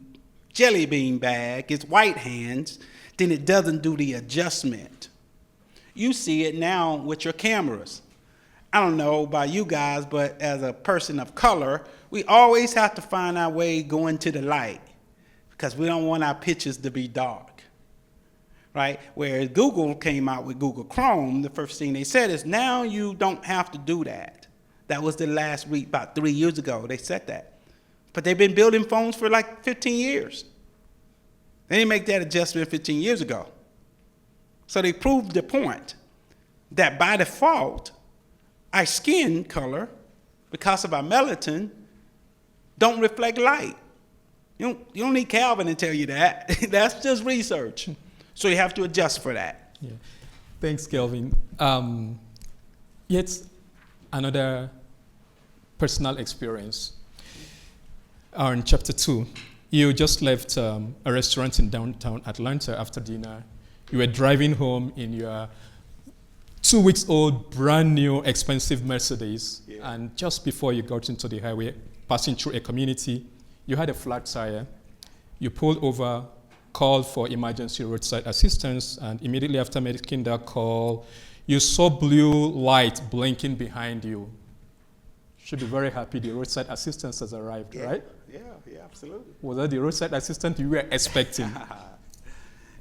jelly bean bag is white hands, then it doesn't do the adjustment. You see it now with your cameras. I don't know about you guys, but as a person of color, we always have to find our way going to the light because we don't want our pictures to be dark, right? Whereas Google came out with Google Chrome, the first thing they said is now you don't have to do that. That was the last week, about 3 years ago, they said that. But they've been building phones for like 15 years. They didn't make that adjustment 15 years ago. So they proved the point that by default, our skin color, because of our melatonin, don't reflect light. You don't need Calvin to tell you that. That's just research. So you have to adjust for that. Yeah. Thanks, Kelvin. Yet another personal experience. In chapter 2, you just left a restaurant in downtown Atlanta after dinner. You were driving home in your 2 weeks old, brand new, expensive Mercedes. Yeah. And just before you got into the highway, passing through a community, you had a flat tire. You pulled over, called for emergency roadside assistance, and immediately after making that call, you saw blue light blinking behind you. Should be very happy the roadside assistance has arrived, yeah. Right? Yeah, absolutely. Was that the roadside assistant you were expecting?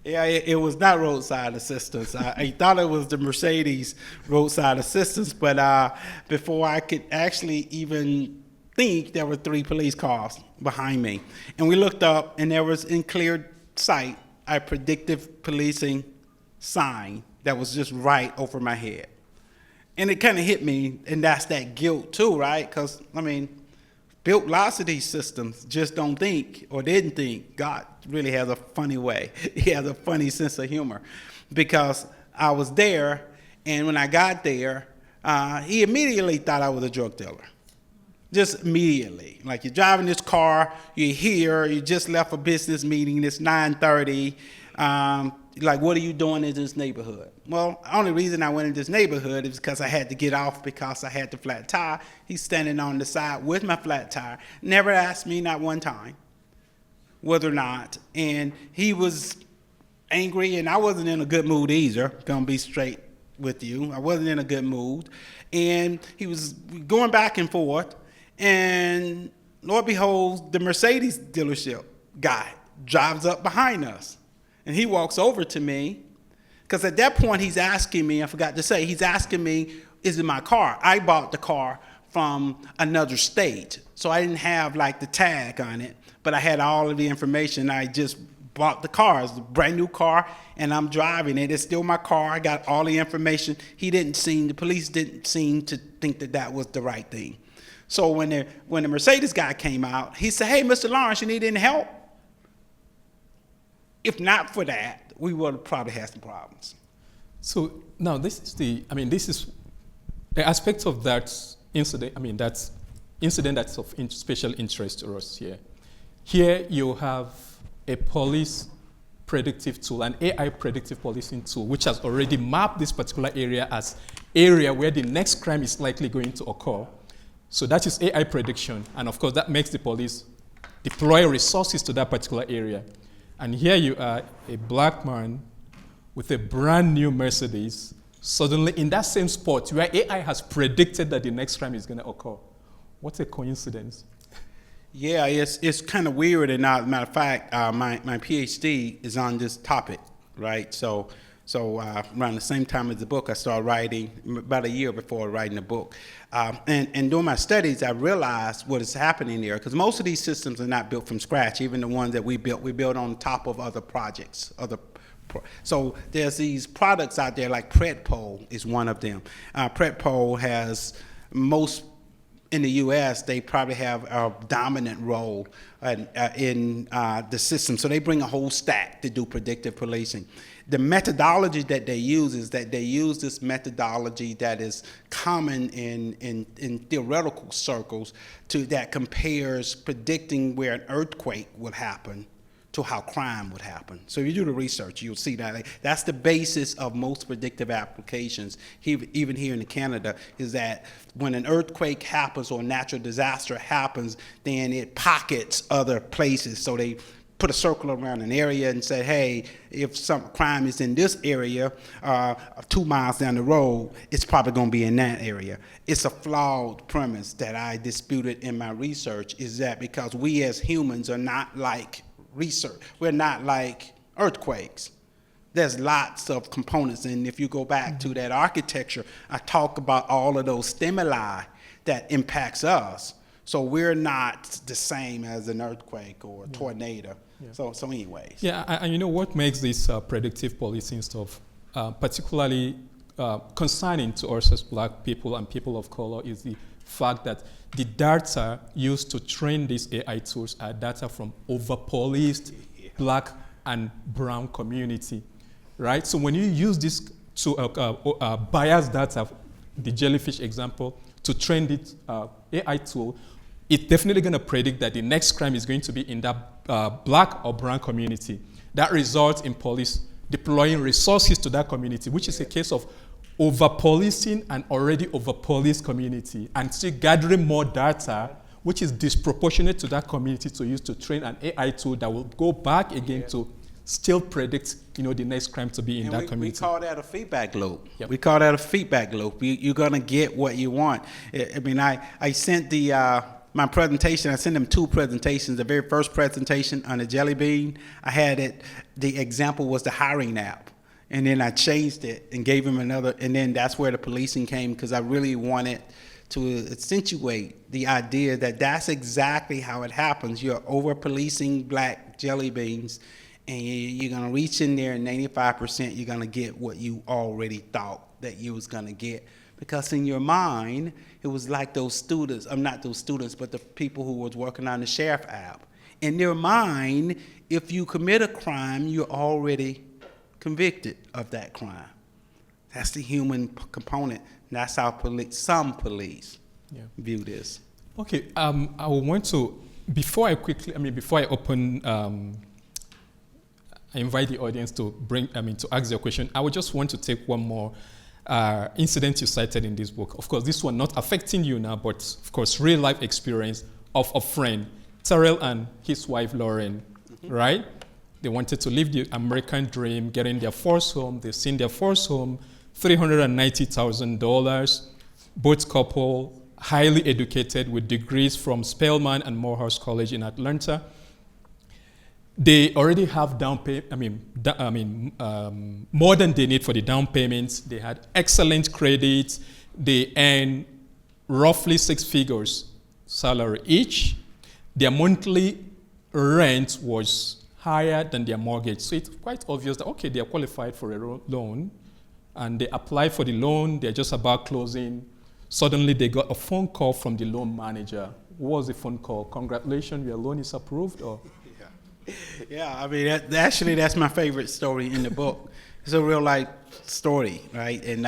Yeah, it was not roadside assistance. I thought it was the Mercedes roadside assistance, but before I could actually even think, there were 3 police cars behind me. And we looked up, and there was in clear sight a predictive policing sign that was just right over my head. And it kind of hit me, and that's that guilt too, right? Because, I mean, built lots of these systems, just don't think or didn't think. God really has a funny way. He has a funny sense of humor. Because I was there, and when I got there, he immediately thought I was a drug dealer. Just immediately. Like, you're driving this car, you're here, you just left a business meeting, it's 9:30. Like, what are you doing in this neighborhood? Well, the only reason I went in this neighborhood is because I had to get off because I had the flat tire. He's standing on the side with my flat tire. Never asked me, not one time, whether or not. And he was angry, and I wasn't in a good mood either, gonna be straight with you. I wasn't in a good mood. And he was going back and forth, and Lord behold, the Mercedes dealership guy drives up behind us. And he walks over to me, because at that point he's asking me, I forgot to say, he's asking me, is it my car? I bought the car from another state, so I didn't have like the tag on it, but I had all of the information. I just bought the car. It's a brand new car, and I'm driving it. It's still my car. I got all the information. The police didn't seem to think that that was the right thing. So when the Mercedes guy came out, he said, hey, Mr. Lawrence, you need any help? If not for that, we would have probably had some problems. So now this is the aspect of that incident, that incident that's of special interest to us here. Here you have a police predictive tool, an AI predictive policing tool, which has already mapped this particular area as area where the next crime is likely going to occur. So that is AI prediction, and of course that makes the police deploy resources to that particular area. And here you are, a black man with a brand new Mercedes, suddenly in that same spot where AI has predicted that the next crime is going to occur. What a coincidence. Yeah, it's kind of weird. And as a matter of fact, my PhD is on this topic, right? So around the same time as the book, I started writing, about a year before writing the book. And during my studies, I realized what is happening there, because most of these systems are not built from scratch. Even the ones that we built on top of other projects. So there's these products out there, like Predpol is one of them. Predpol has most in the U.S., they probably have a dominant role in the system. So they bring a whole stack to do predictive policing. The methodology that they use is that they use this methodology that is common in theoretical circles that compares predicting where an earthquake would happen to how crime would happen. So if you do the research, you'll see that that's the basis of most predictive applications, even here in Canada, is that when an earthquake happens or a natural disaster happens, then it pockets other places. So they put a circle around an area and say, hey, if some crime is in this area, 2 miles down the road, it's probably going to be in that area. It's a flawed premise that I disputed in my research, is that because we as humans are not like research. We're not like earthquakes. There's lots of components, and if you go back to that architecture, I talk about all of those stimuli that impacts us. So we're not the same as an earthquake or a tornado. So anyways. Yeah, and you know what makes this predictive policing stuff particularly concerning to us as Black people and people of color is the fact that the data used to train these AI tools are data from over-policed Black and brown community, right? So when you use this to biased data, the jellyfish example, to train this AI tool, it's definitely going to predict that the next crime is going to be in that Black or brown community. That results in police deploying resources to that community, which is a case of over-policing an already over-policed community and still gathering more data, which is disproportionate to that community to use to train an AI tool that will go back again to still predict, the next crime to be in that community. We call that a feedback loop. Yep. We call that a feedback loop. You're going to get what you want. I mean, I sent my presentation, I sent them 2 presentations. The very first presentation on the jelly bean, I had it, the example was the hiring app. And then I changed it and gave him another, and then that's where the policing came, because I really wanted to accentuate the idea that that's exactly how it happens. You're over-policing Black jelly beans, and you're going to reach in there, and 95% you're going to get what you already thought that you was going to get. Because in your mind, it was like those students, not those students, but the people who was working on the sheriff app. In their mind, if you commit a crime, you're already convicted of that crime. That's the human component. That's how some police view this. Okay, I want to, before I open, I invite the audience to to ask their question. I would just want to take one more incident you cited in this book. Of course, this one not affecting you now, but of course, real life experience of a friend, Terrell and his wife, Lauren, right? They wanted to live the American dream, getting their first home. They've seen their first home, $390,000. Both couple, highly educated with degrees from Spelman and Morehouse College in Atlanta. They already have more than they need for the down payments. They had excellent credit. They earn roughly 6 figures salary each. Their monthly rent was higher than their mortgage. So it's quite obvious that, okay, they are qualified for a loan, and they apply for the loan, they're just about closing. Suddenly they got a phone call from the loan manager. What was the phone call? Congratulations, your loan is approved? Or? Yeah, I mean, that's my favorite story in the book. It's a real life story, right? And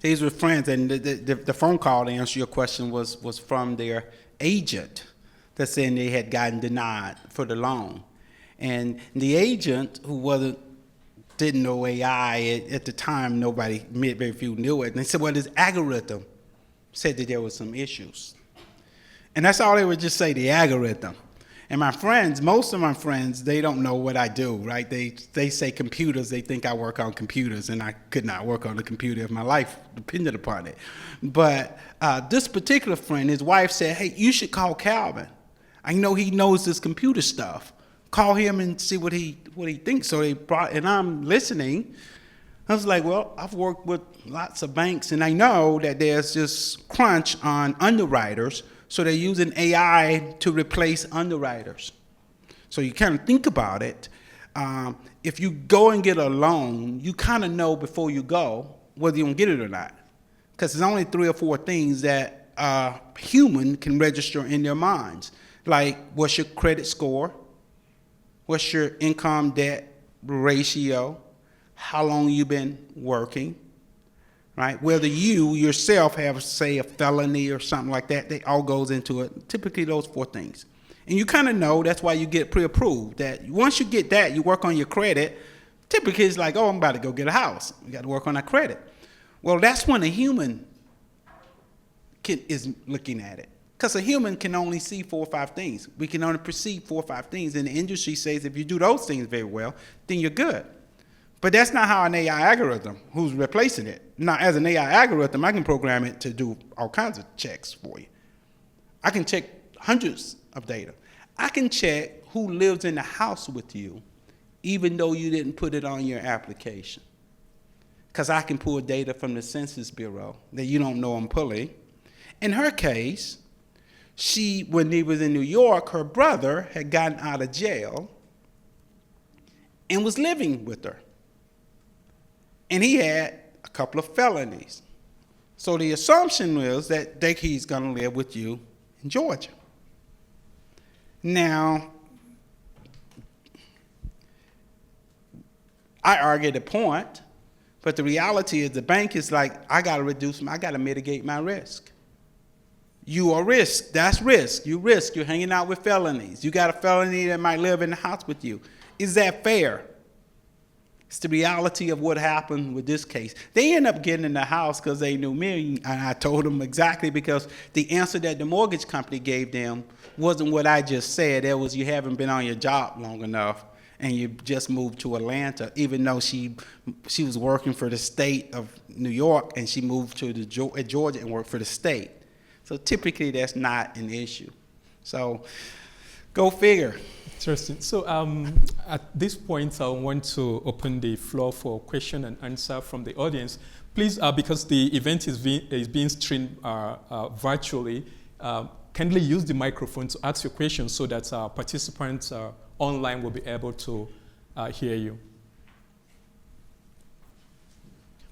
these were friends, and the phone call, to answer your question, was from their agent that's saying they had gotten denied for the loan. And the agent, who didn't know AI at the time, very few knew it. And they said, well, this algorithm said that there was some issues. And that's all they would just say, the algorithm. And my friends, most of my friends, they don't know what I do, right? They say computers, they think I work on computers, and I could not work on a computer if my life depended upon it. But this particular friend, his wife said, hey, you should call Calvin. I know he knows this computer stuff. Call him and see what he thinks. So they brought, and I'm listening. I was like, well, I've worked with lots of banks, and I know that there's this crunch on underwriters, so they're using AI to replace underwriters. So you kind of think about it. If you go and get a loan, you kind of know before you go whether you're going to get it or not. Because there's only 3 or 4 things that a human can register in their minds. Like, what's your credit score? What's your income debt ratio? How long you been working? Right? Whether you yourself have, say, a felony or something like that, they all goes into it. Typically those 4 things. And you kind of know, that's why you get pre-approved, that once you get that, you work on your credit. Typically it's like, oh, I'm about to go get a house. You got to work on that credit. Well, that's when a human is looking at it. Because a human can only see 4 or 5 things. We can only perceive 4 or 5 things. And the industry says if you do those things very well, then you're good. But that's not how an AI algorithm, who's replacing it. Now, as an AI algorithm, I can program it to do all kinds of checks for you. I can check hundreds of data. I can check who lives in the house with you, even though you didn't put it on your application. Because I can pull data from the Census Bureau that you don't know I'm pulling. In her case, when he was in New York, her brother had gotten out of jail and was living with her. And he had a couple of felonies. So the assumption was that he's going to live with you in Georgia. Now, I argued the point, but the reality is the bank is like, I got to mitigate my risk. You are risk. That's risk. You risk. You're hanging out with felonies. You got a felony that might live in the house with you. Is that fair? It's the reality of what happened with this case. They end up getting in the house because they knew me, and I told them exactly because the answer that the mortgage company gave them wasn't what I just said. It was, you haven't been on your job long enough, and you just moved to Atlanta, even though she was working for the state of New York, and she moved to Georgia and worked for the state. So typically, that's not an issue. So go figure. Interesting. So at this point, I want to open the floor for question and answer from the audience. Please, because the event is being streamed virtually, kindly use the microphone to ask your questions so that participants online will be able to hear you.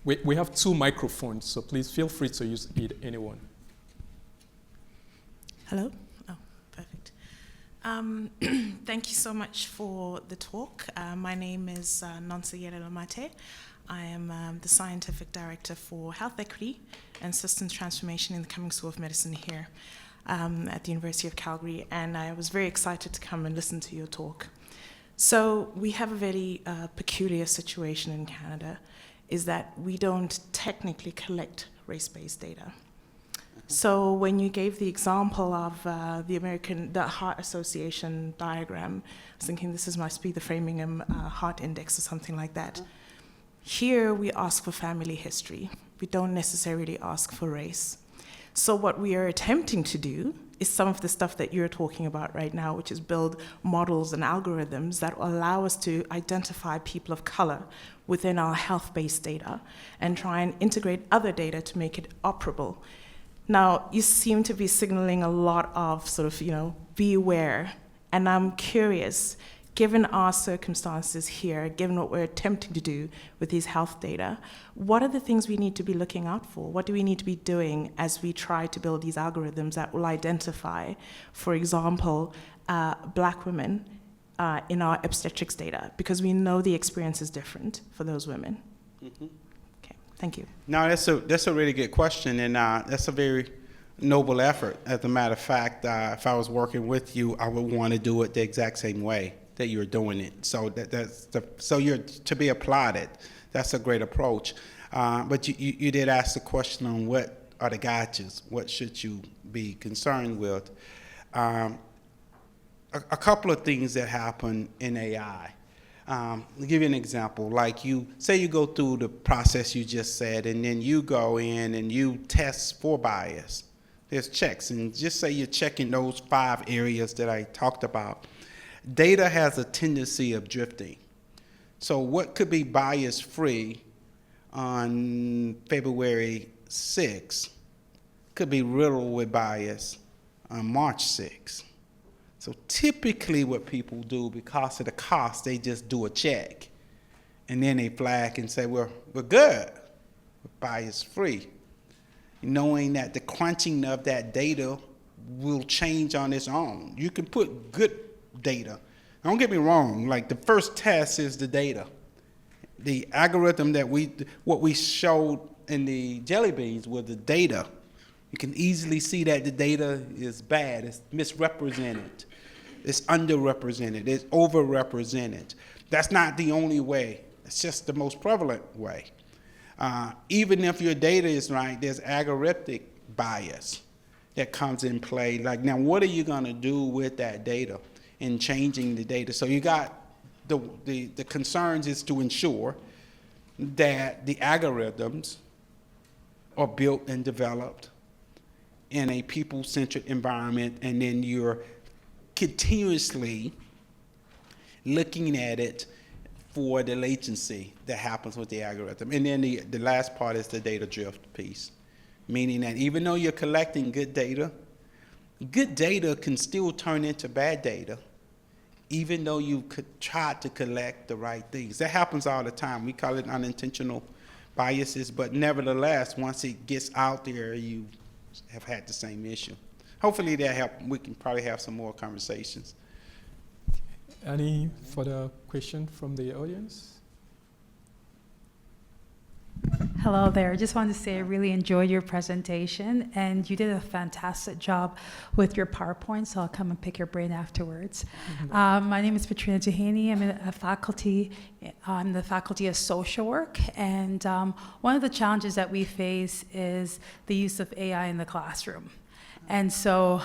We have 2 microphones, so please feel free to use any one. Hello? Oh, perfect. Thank you so much for the talk. My name is Nonsayela Lamate. I am the Scientific Director for Health Equity and Systems Transformation in the Cummings School of Medicine here at the University of Calgary, and I was very excited to come and listen to your talk. So we have a very peculiar situation in Canada, is that we don't technically collect race-based data. So when you gave the example of the Heart Association diagram, I was thinking must be the Framingham Heart Index or something like that. Here we ask for family history. We don't necessarily ask for race. So what we are attempting to do is some of the stuff that you're talking about right now, which is build models and algorithms that will allow us to identify people of color within our health-based data and try and integrate other data to make it operable. Now, you seem to be signaling a lot of be aware, and I'm curious, given our circumstances here, given what we're attempting to do with these health data, what are the things we need to be looking out for? What do we need to be doing as we try to build these algorithms that will identify, for example, Black women in our obstetrics data? Because we know the experience is different for those women. Mm-hmm. Thank you. No, that's a really good question, and that's a very noble effort. As a matter of fact, if I was working with you, I would want to do it the exact same way that you're doing it. So so you're to be applauded. That's a great approach. But you did ask the question on what are the gotchas? What should you be concerned with? A couple of things that happen in AI. I'll give you an example. Like you go through the process you just said, and then you go in and you test for bias. There's checks, and just say you're checking those 5 areas that I talked about. Data has a tendency of drifting. So what could be bias-free on February 6th could be riddled with bias on March 6th. So typically what people do, because of the cost, they just do a check. And then they flag and say, we're good, we're bias-free. knowing that the crunching of that data will change on its own. You can put good data. Don't get me wrong, like the first test is the data. The algorithm that what we showed in the jelly beans was the data. You can easily see that the data is bad, it's misrepresented, it's underrepresented, it's overrepresented. That's not the only way. It's just the most prevalent way. Even if your data is right, there's algorithmic bias that comes in play. Like, now, what are you going to do with that data in changing the data? So you got the concerns is to ensure that the algorithms are built and developed in a people-centered environment, and then you're continuously looking at it for the latency that happens with the algorithm. And then the last part is the data drift piece, meaning that even though you're collecting good data can still turn into bad data, even though you could try to collect the right things. That happens all the time. We call it unintentional biases, but nevertheless, once it gets out there, you have had the same issue. Hopefully that helped. We can probably have some more conversations. Any further question from the audience? Hello there. Just wanted to say I really enjoyed your presentation, and you did a fantastic job with your PowerPoint, so I'll come and pick your brain afterwards. My name is Patrina Duhaney. I'm on the Faculty of Social Work, and one of the challenges that we face is the use of AI in the classroom. And so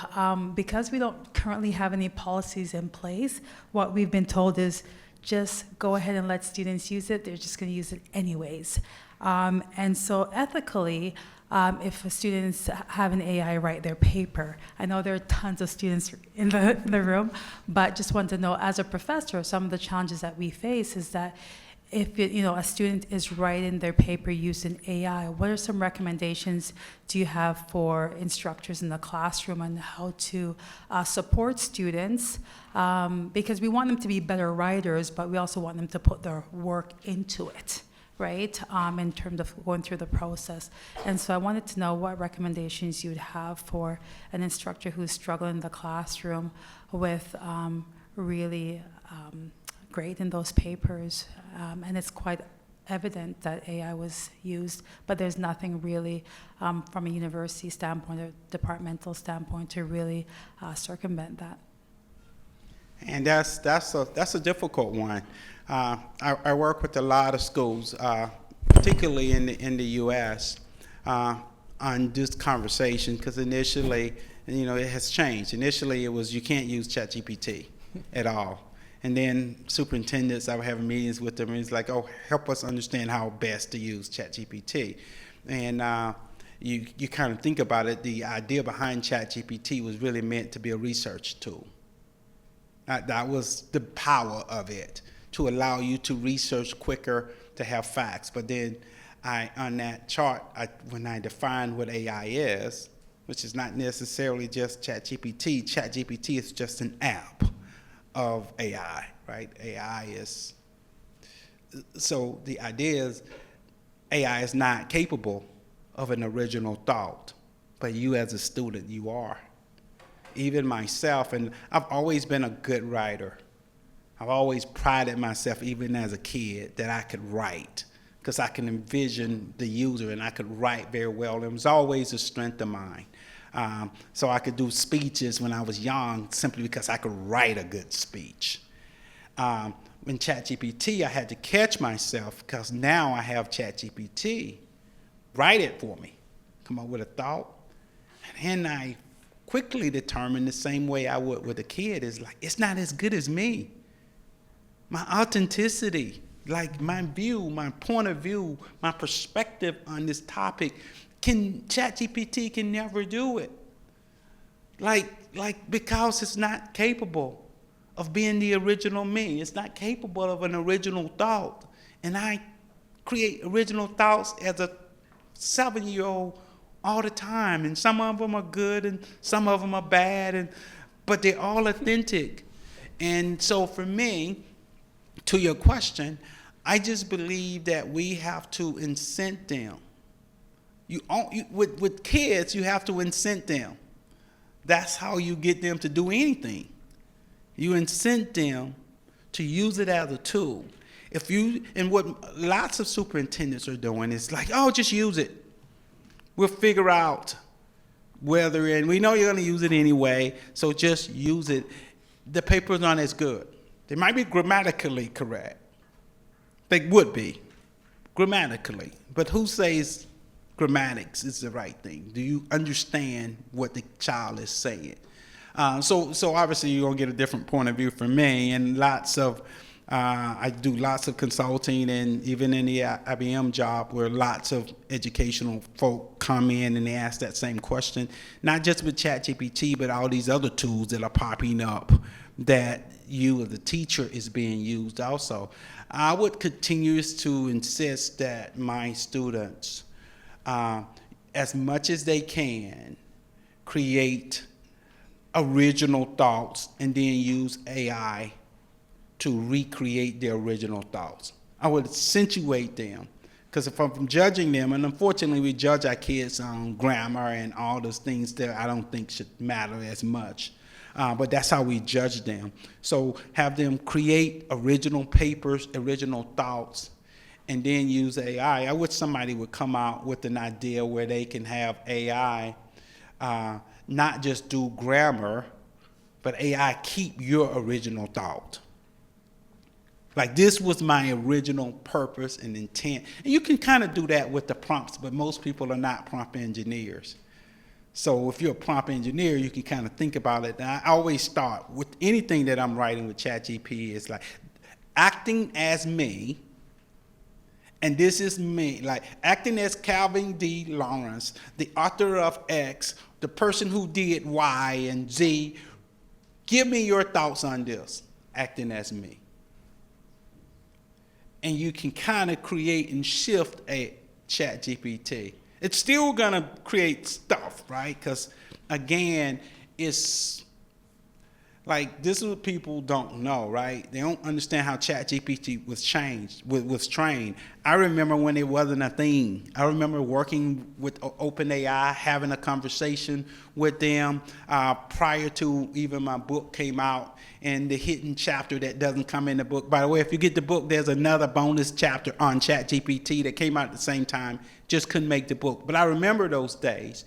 because we don't currently have any policies in place, what we've been told is just go ahead and let students use it. They're just going to use it anyways. And so ethically, if students have an AI write their paper, I know there are tons of students in the room, but just want to know, as a professor, some of the challenges that we face is that if a student is writing their paper using AI, what are some recommendations do you have for instructors in the classroom on how to support students? Because we want them to be better writers, but we also want them to put their work into it, right, in terms of going through the process. And so I wanted to know what recommendations you would have for an instructor who's struggling in the classroom with really grading those papers. And it's quite evident that AI was used, but there's nothing really from a university standpoint or departmental standpoint to really circumvent that. And that's a difficult one. I work with a lot of schools, particularly in the U.S., on this conversation, because initially, it has changed. Initially, it was you can't use ChatGPT at all. And then superintendents, I was having meetings with them, and it's like, oh, help us understand how best to use ChatGPT. And you kind of think about it, the idea behind ChatGPT was really meant to be a research tool. That was the power of it, to allow you to research quicker, to have facts. But then on that chart, when I defined what AI is, which is not necessarily just ChatGPT, ChatGPT is just an app of AI, right? AI is, so the idea is AI is not capable of an original thought, but you as a student, you are. Even myself, and I've always been a good writer. I've always prided myself, even as a kid, that I could write, because I can envision the user and I could write very well. It was always a strength of mine. So I could do speeches when I was young simply because I could write a good speech. In ChatGPT, I had to catch myself because now I have ChatGPT write it for me, come up with a thought, and then I quickly determined the same way I would with a kid is like, it's not as good as me. My authenticity, like my view, my point of view, my perspective on this topic, ChatGPT can never do it. Because it's not capable of being the original me. It's not capable of an original thought. And I create original thoughts as a 7-year-old all the time. And some of them are good and some of them are bad, but they're all authentic. And so for me, to your question, I just believe that we have to incent them With kids, you have to incent them. That's how you get them to do anything. You incent them to use it as a tool. And what lots of superintendents are doing is like, oh, just use it. We'll figure out whether, and we know you're going to use it anyway, so just use it. The papers aren't as good. They might be grammatically correct. They would be, grammatically. But who says grammatics is the right thing? Do you understand what the child is saying? So obviously you're going to get a different point of view from me, and I do lots of consulting, and even in the IBM job where lots of educational folk come in and they ask that same question, not just with ChatGPT, but all these other tools that are popping up that you as a teacher is being used also. I would continue to insist that my students, as much as they can, create original thoughts and then use AI to recreate their original thoughts. I would accentuate them, because if I'm judging them, and unfortunately we judge our kids on grammar and all those things that I don't think should matter as much, but that's how we judge them. So have them create original papers, original thoughts, and then use AI. I wish somebody would come out with an idea where they can have AI not just do grammar, but AI keep your original thought. Like, this was my original purpose and intent. And you can kind of do that with the prompts, but most people are not prompt engineers. So if you're a prompt engineer, you can kind of think about it. And I always start with anything that I'm writing with ChatGPT is like, acting as me, and this is me, like acting as Calvin D. Lawrence, the author of X, the person who did Y and Z. Give me your thoughts on this, acting as me. And you can kind of create and shift a ChatGPT. It's still gonna create stuff, right? Because again, it's like, this is what people don't know, right? They don't understand how ChatGPT was trained. I remember when it wasn't a thing. I remember working with OpenAI, having a conversation with them prior to even my book came out, and the hidden chapter that doesn't come in the book. By the way, if you get the book, there's another bonus chapter on ChatGPT that came out at the same time, just couldn't make the book. But I remember those days,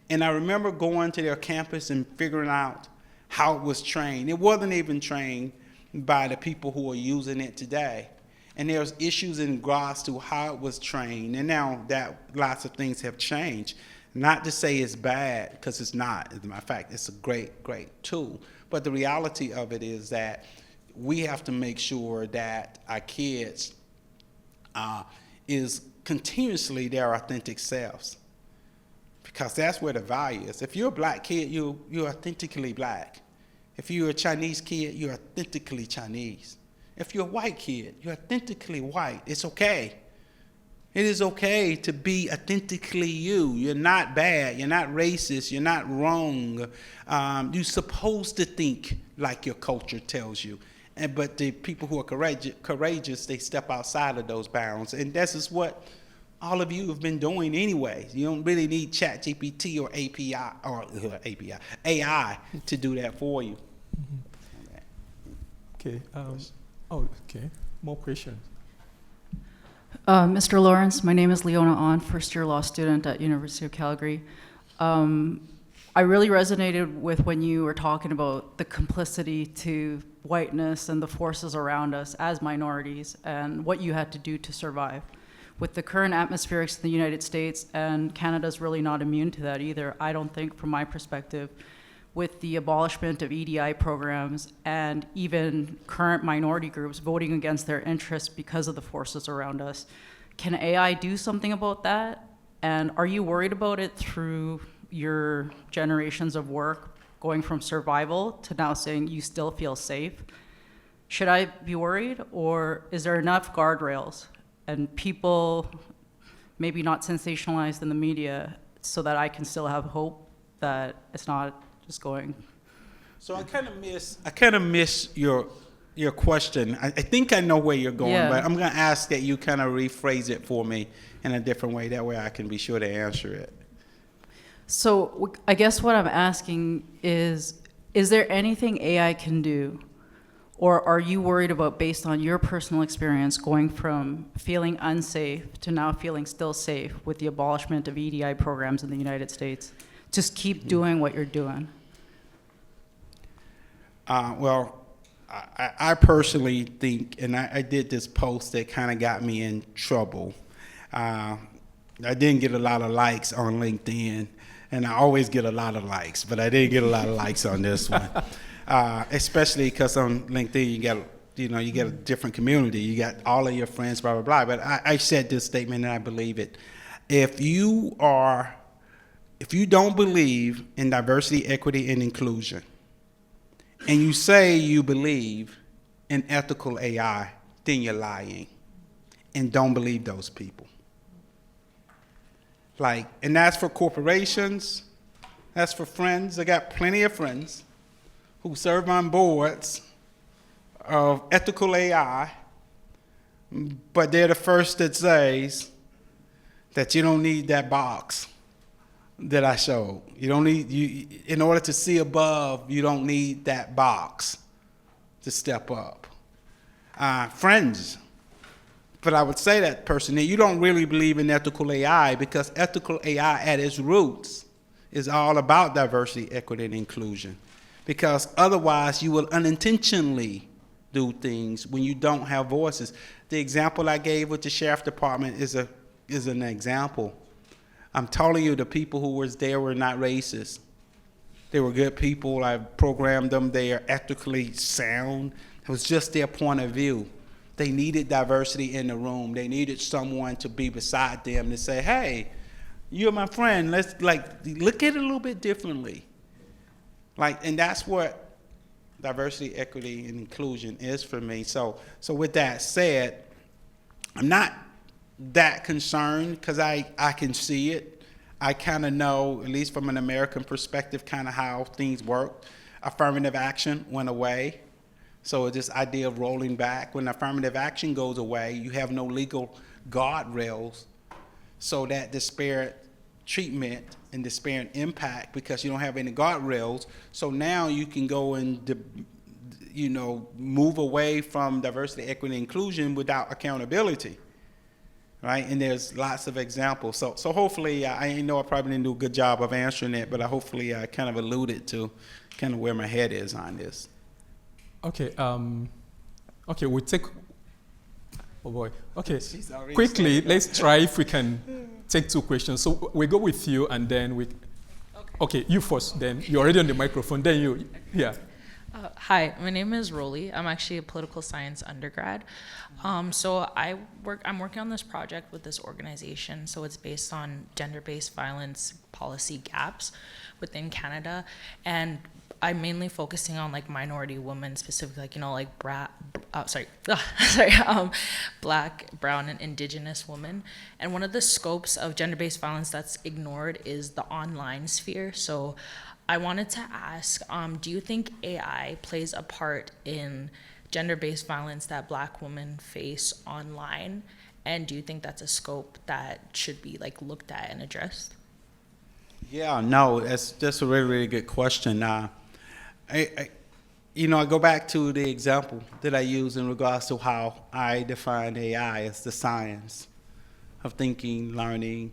and I remember going to their campus and figuring out how it was trained. It wasn't even trained by the people who are using it today. And there's issues in regards to how it was trained. And now that lots of things have changed. Not to say it's bad, because it's not. As a matter of fact, it's a great, great tool. But the reality of it is that we have to make sure that our kids is continuously their authentic selves. Because that's where the value is. If you're a black kid, you're authentically black. If you're a Chinese kid, you're authentically Chinese. If you're a white kid, you're authentically white. It's okay. It is okay to be authentically you. You're not bad. You're not racist. You're not wrong. You're supposed to think like your culture tells you. But the people who are courageous, they step outside of those bounds. And this is what all of you have been doing anyway. You don't really need ChatGPT or AI to do that for you. Okay. Okay. More questions. Mr. Lawrence, my name is Leona On, first-year law student at University of Calgary. I really resonated with when you were talking about the complicity to whiteness and the forces around us as minorities and what you had to do to survive. With the current atmospherics in the United States, and Canada's really not immune to that either, I don't think, from my perspective, with the abolishment of EDI programs and even current minority groups voting against their interests because of the forces around us. Can AI do something about that? And are you worried about it through your generations of work, going from survival to now saying you still feel safe? Should I be worried, or is there enough guardrails and people maybe not sensationalized in the media so that I can still have hope that it's not just going? So I kind of miss your your question. I think I know where you're going, Yeah. but I'm going to ask that you kind of rephrase it for me in a different way. That way I can be sure to answer it. So I guess what I'm asking is there anything AI can do? Or are you worried about, based on your personal experience, going from feeling unsafe to now feeling still safe with the abolishment of EDI programs in the United States? Just keep doing what you're doing. Well, I personally think, and I did this post that kind of got me in trouble. I didn't get a lot of likes on LinkedIn, and I always get a lot of likes, but I didn't get a lot of likes on this one. Especially because on LinkedIn you get a different community. You got all of your friends, blah blah blah. But I said this statement and I believe it. If you don't believe in diversity, equity, and inclusion, and you say you believe in ethical AI, then you're lying, and don't believe those people. And that's for corporations. That's for friends. I got plenty of friends who serve on boards of ethical AI, but they're the first that says that you don't need that box that I showed. You don't need, in order to see above, you don't need that box to step up. Friends, but I would say that person, that you don't really believe in ethical AI, because ethical AI at its roots is all about diversity, equity, and inclusion. Because otherwise you will unintentionally do things when you don't have voices. The example I gave with the sheriff department is an example. I'm telling you, the people who was there were not racist. They were good people. I programmed them. They are ethically sound. It was just their point of view. They needed diversity in the room. They needed someone to be beside them to say, hey, you're my friend. Let's look at it a little bit differently. And that's what diversity, equity, and inclusion is for me. So with that said, I'm not that concerned, because I can see it. I kind of know, at least from an American perspective, kind of how things work. Affirmative action went away. So this idea of rolling back, when affirmative action goes away, you have no legal guardrails, so that disparate treatment and disparate impact, because you don't have any guardrails. So now you can go and move away from diversity, equity, and inclusion without accountability, right? And there's lots of examples. So hopefully, I know I probably didn't do a good job of answering it, but hopefully I kind of alluded to kind of where my head is on this. Okay. Okay. We take. Oh boy. Okay. She's already Quickly, started. let's try if we can take two questions. So we go with you, and then we. Okay, you first. Then you're already on the microphone. Then you. Yeah. Hi, my name is Rolly. I'm actually a political science undergrad. So I'm working on this project with this organization. So it's based on gender-based violence policy gaps within Canada, and I'm mainly focusing on minority women, specifically Black, Brown, and Indigenous women. And one of the scopes of gender-based violence that's ignored is the online sphere. So I wanted to ask, do you think AI plays a part in gender-based violence that Black women face online? And do you think that's a scope that should be looked at and addressed? Yeah, no, that's a really, really good question. I go back to the example that I use in regards to how I define AI as the science of thinking, learning,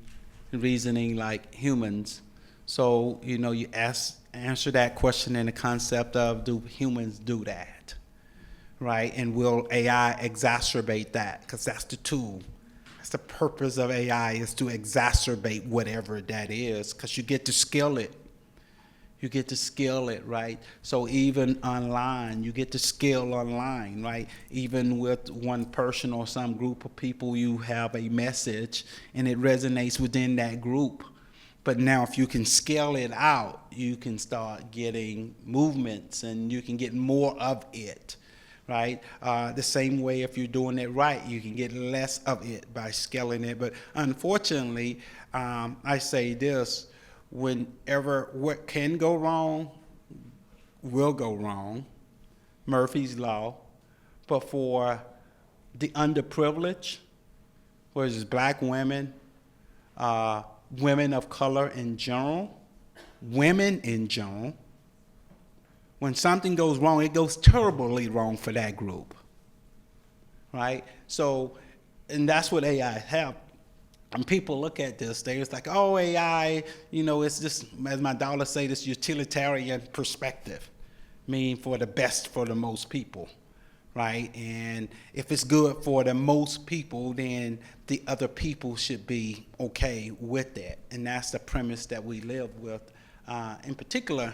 and reasoning like humans. So, you answer that question in the concept of, do humans do that, right? And will AI exacerbate that? Because that's the tool. That's the purpose of AI, is to exacerbate whatever that is, because you get to scale it. You get to scale it, right? So even online, you get to scale online, right? Even with one person or some group of people, you have a message and it resonates within that group. But now if you can scale it out, you can start getting movements and you can get more of it, right? The same way, if you're doing it right, you can get less of it by scaling it. But unfortunately, I say this, whenever what can go wrong will go wrong. Murphy's Law. but for the underprivileged, whether it's black women, women of color in general, women in general, when something goes wrong, it goes terribly wrong for that group, right? So, and that's what AI helped. And people look at this, they're just like, oh, AI, it's just, as my daughter say, this utilitarian perspective, meaning for the best for the most people, right? And if it's good for the most people, then the other people should be okay with that. And that's the premise that we live with, in particular,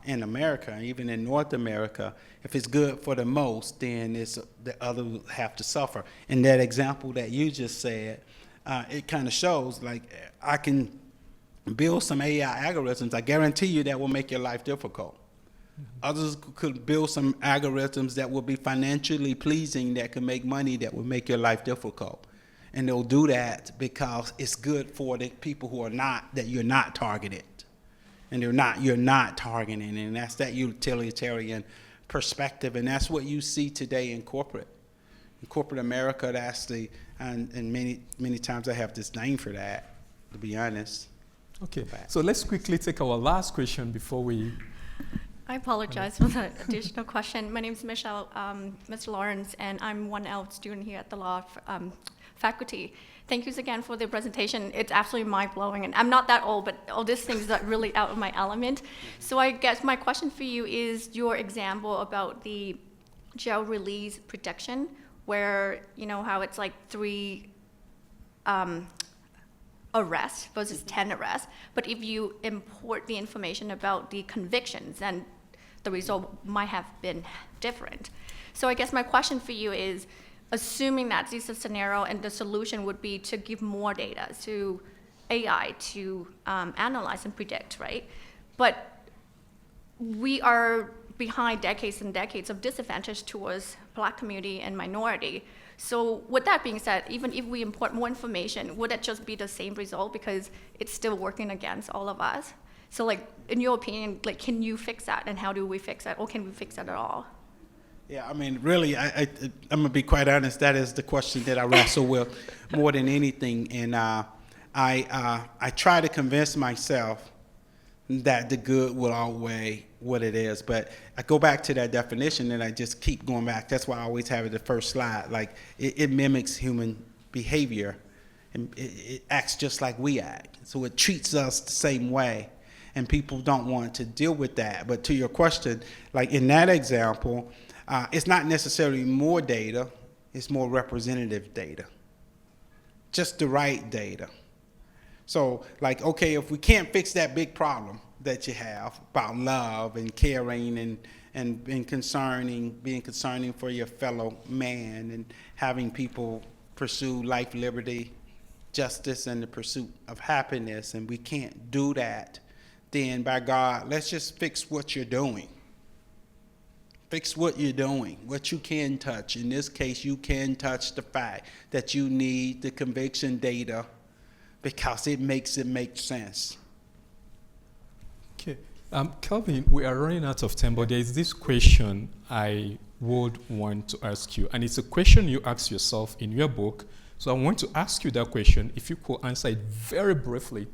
in America, even in North America. If it's good for the most, then the others have to suffer. In that example that you just said, it kind of shows, like, I can build some AI algorithms. I guarantee you that will make your life difficult. Others could build some algorithms that will be financially pleasing, that can make money, that will make your life difficult. And they'll do that because it's good for the people who are not, that you're not targeted. And you're not targeting, and that's that utilitarian perspective, and that's what you see today in corporate. In corporate America, that's and many times I have this name for that, to be honest. Okay, so let's quickly take our last question before we... I apologize for the additional question. My name is Michelle, Mr. Lawrence, and I'm 1L student here at the law faculty. Thank you again for the presentation. It's absolutely mind-blowing, and I'm not that old, but all these things are really out of my element. So I guess my question for you is your example about the jail release protection, where, how it's like 3 arrests versus 10 arrests, but if you import the information about the convictions, then the result might have been different. So I guess my question for you is, assuming that this is a scenario and the solution would be to give more data to AI to analyze and predict, right? But we are behind decades and decades of disadvantage towards Black community and minority. So with that being said, even if we import more information, would it just be the same result because it's still working against all of us? So like, in your opinion, like, can you fix that, and how do we fix that, or can we fix that at all? Yeah, I mean, really, I'm gonna be quite honest. That is the question that I wrestle with more than anything, and I try to convince myself that the good will outweigh what it is. But I go back to that definition, and I just keep going back. That's why I always have it the first slide. Like, it mimics human behavior, and it acts just like we act. So it treats us the same way, and people don't want to deal with that. But to your question, like in that example, it's not necessarily more data, it's more representative data. Just the right data. So, like, okay, if we can't fix that big problem that you have about love and caring and being concerning for your fellow man, and having people pursue life, liberty, justice, and the pursuit of happiness, and we can't do that, then by God, let's just fix what you're doing. Fix what you're doing, what you can touch. In this case, you can touch the fact that you need the conviction data because it makes it make sense. Okay, Kelvin, we are running out of time, but there is this question I would want to ask you, and it's a question you ask yourself in your book. So I want to ask you that question, if you could answer it very briefly.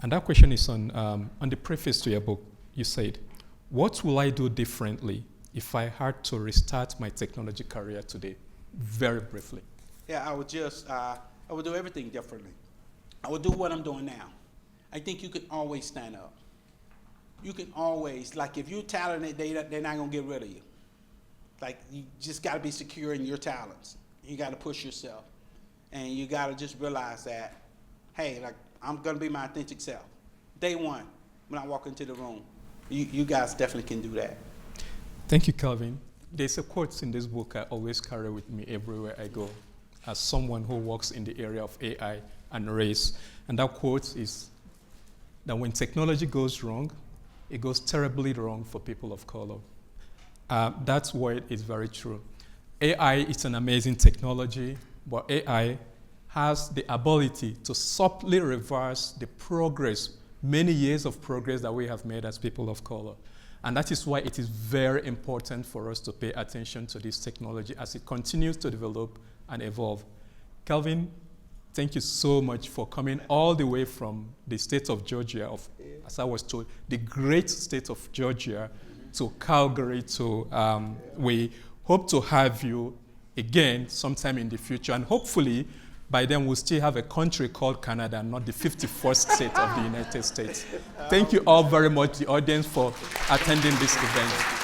And that question is on the preface to your book. You said, what will I do differently if I had to restart my technology career today? Very briefly. Yeah, I would do everything differently. I would do what I'm doing now. I think you can always stand up. You can always, like, if you're talented, they're not gonna get rid of you. Like, you just gotta be secure in your talents. You gotta push yourself. And you gotta just realize that, hey, like, I'm gonna be my authentic self. Day one, when I walk into the room, you guys definitely can do that. Thank you, Kelvin. There's a quote in this book I always carry with me everywhere I go as someone who works in the area of AI and race. And that quote is that when technology goes wrong, it goes terribly wrong for people of color. That's why it is very true. AI is an amazing technology, but AI has the ability to subtly reverse the progress, many years of progress that we have made as people of color. And that is why it is very important for us to pay attention to this technology as it continues to develop and evolve. Kelvin, thank you so much for coming all the way from the state of Georgia, as I was told, the great state of Georgia, to Calgary. We hope to have you again sometime in the future, and hopefully by then we'll still have a country called Canada, not the 51st state of the United States. Thank you all very much, the audience, for attending this event.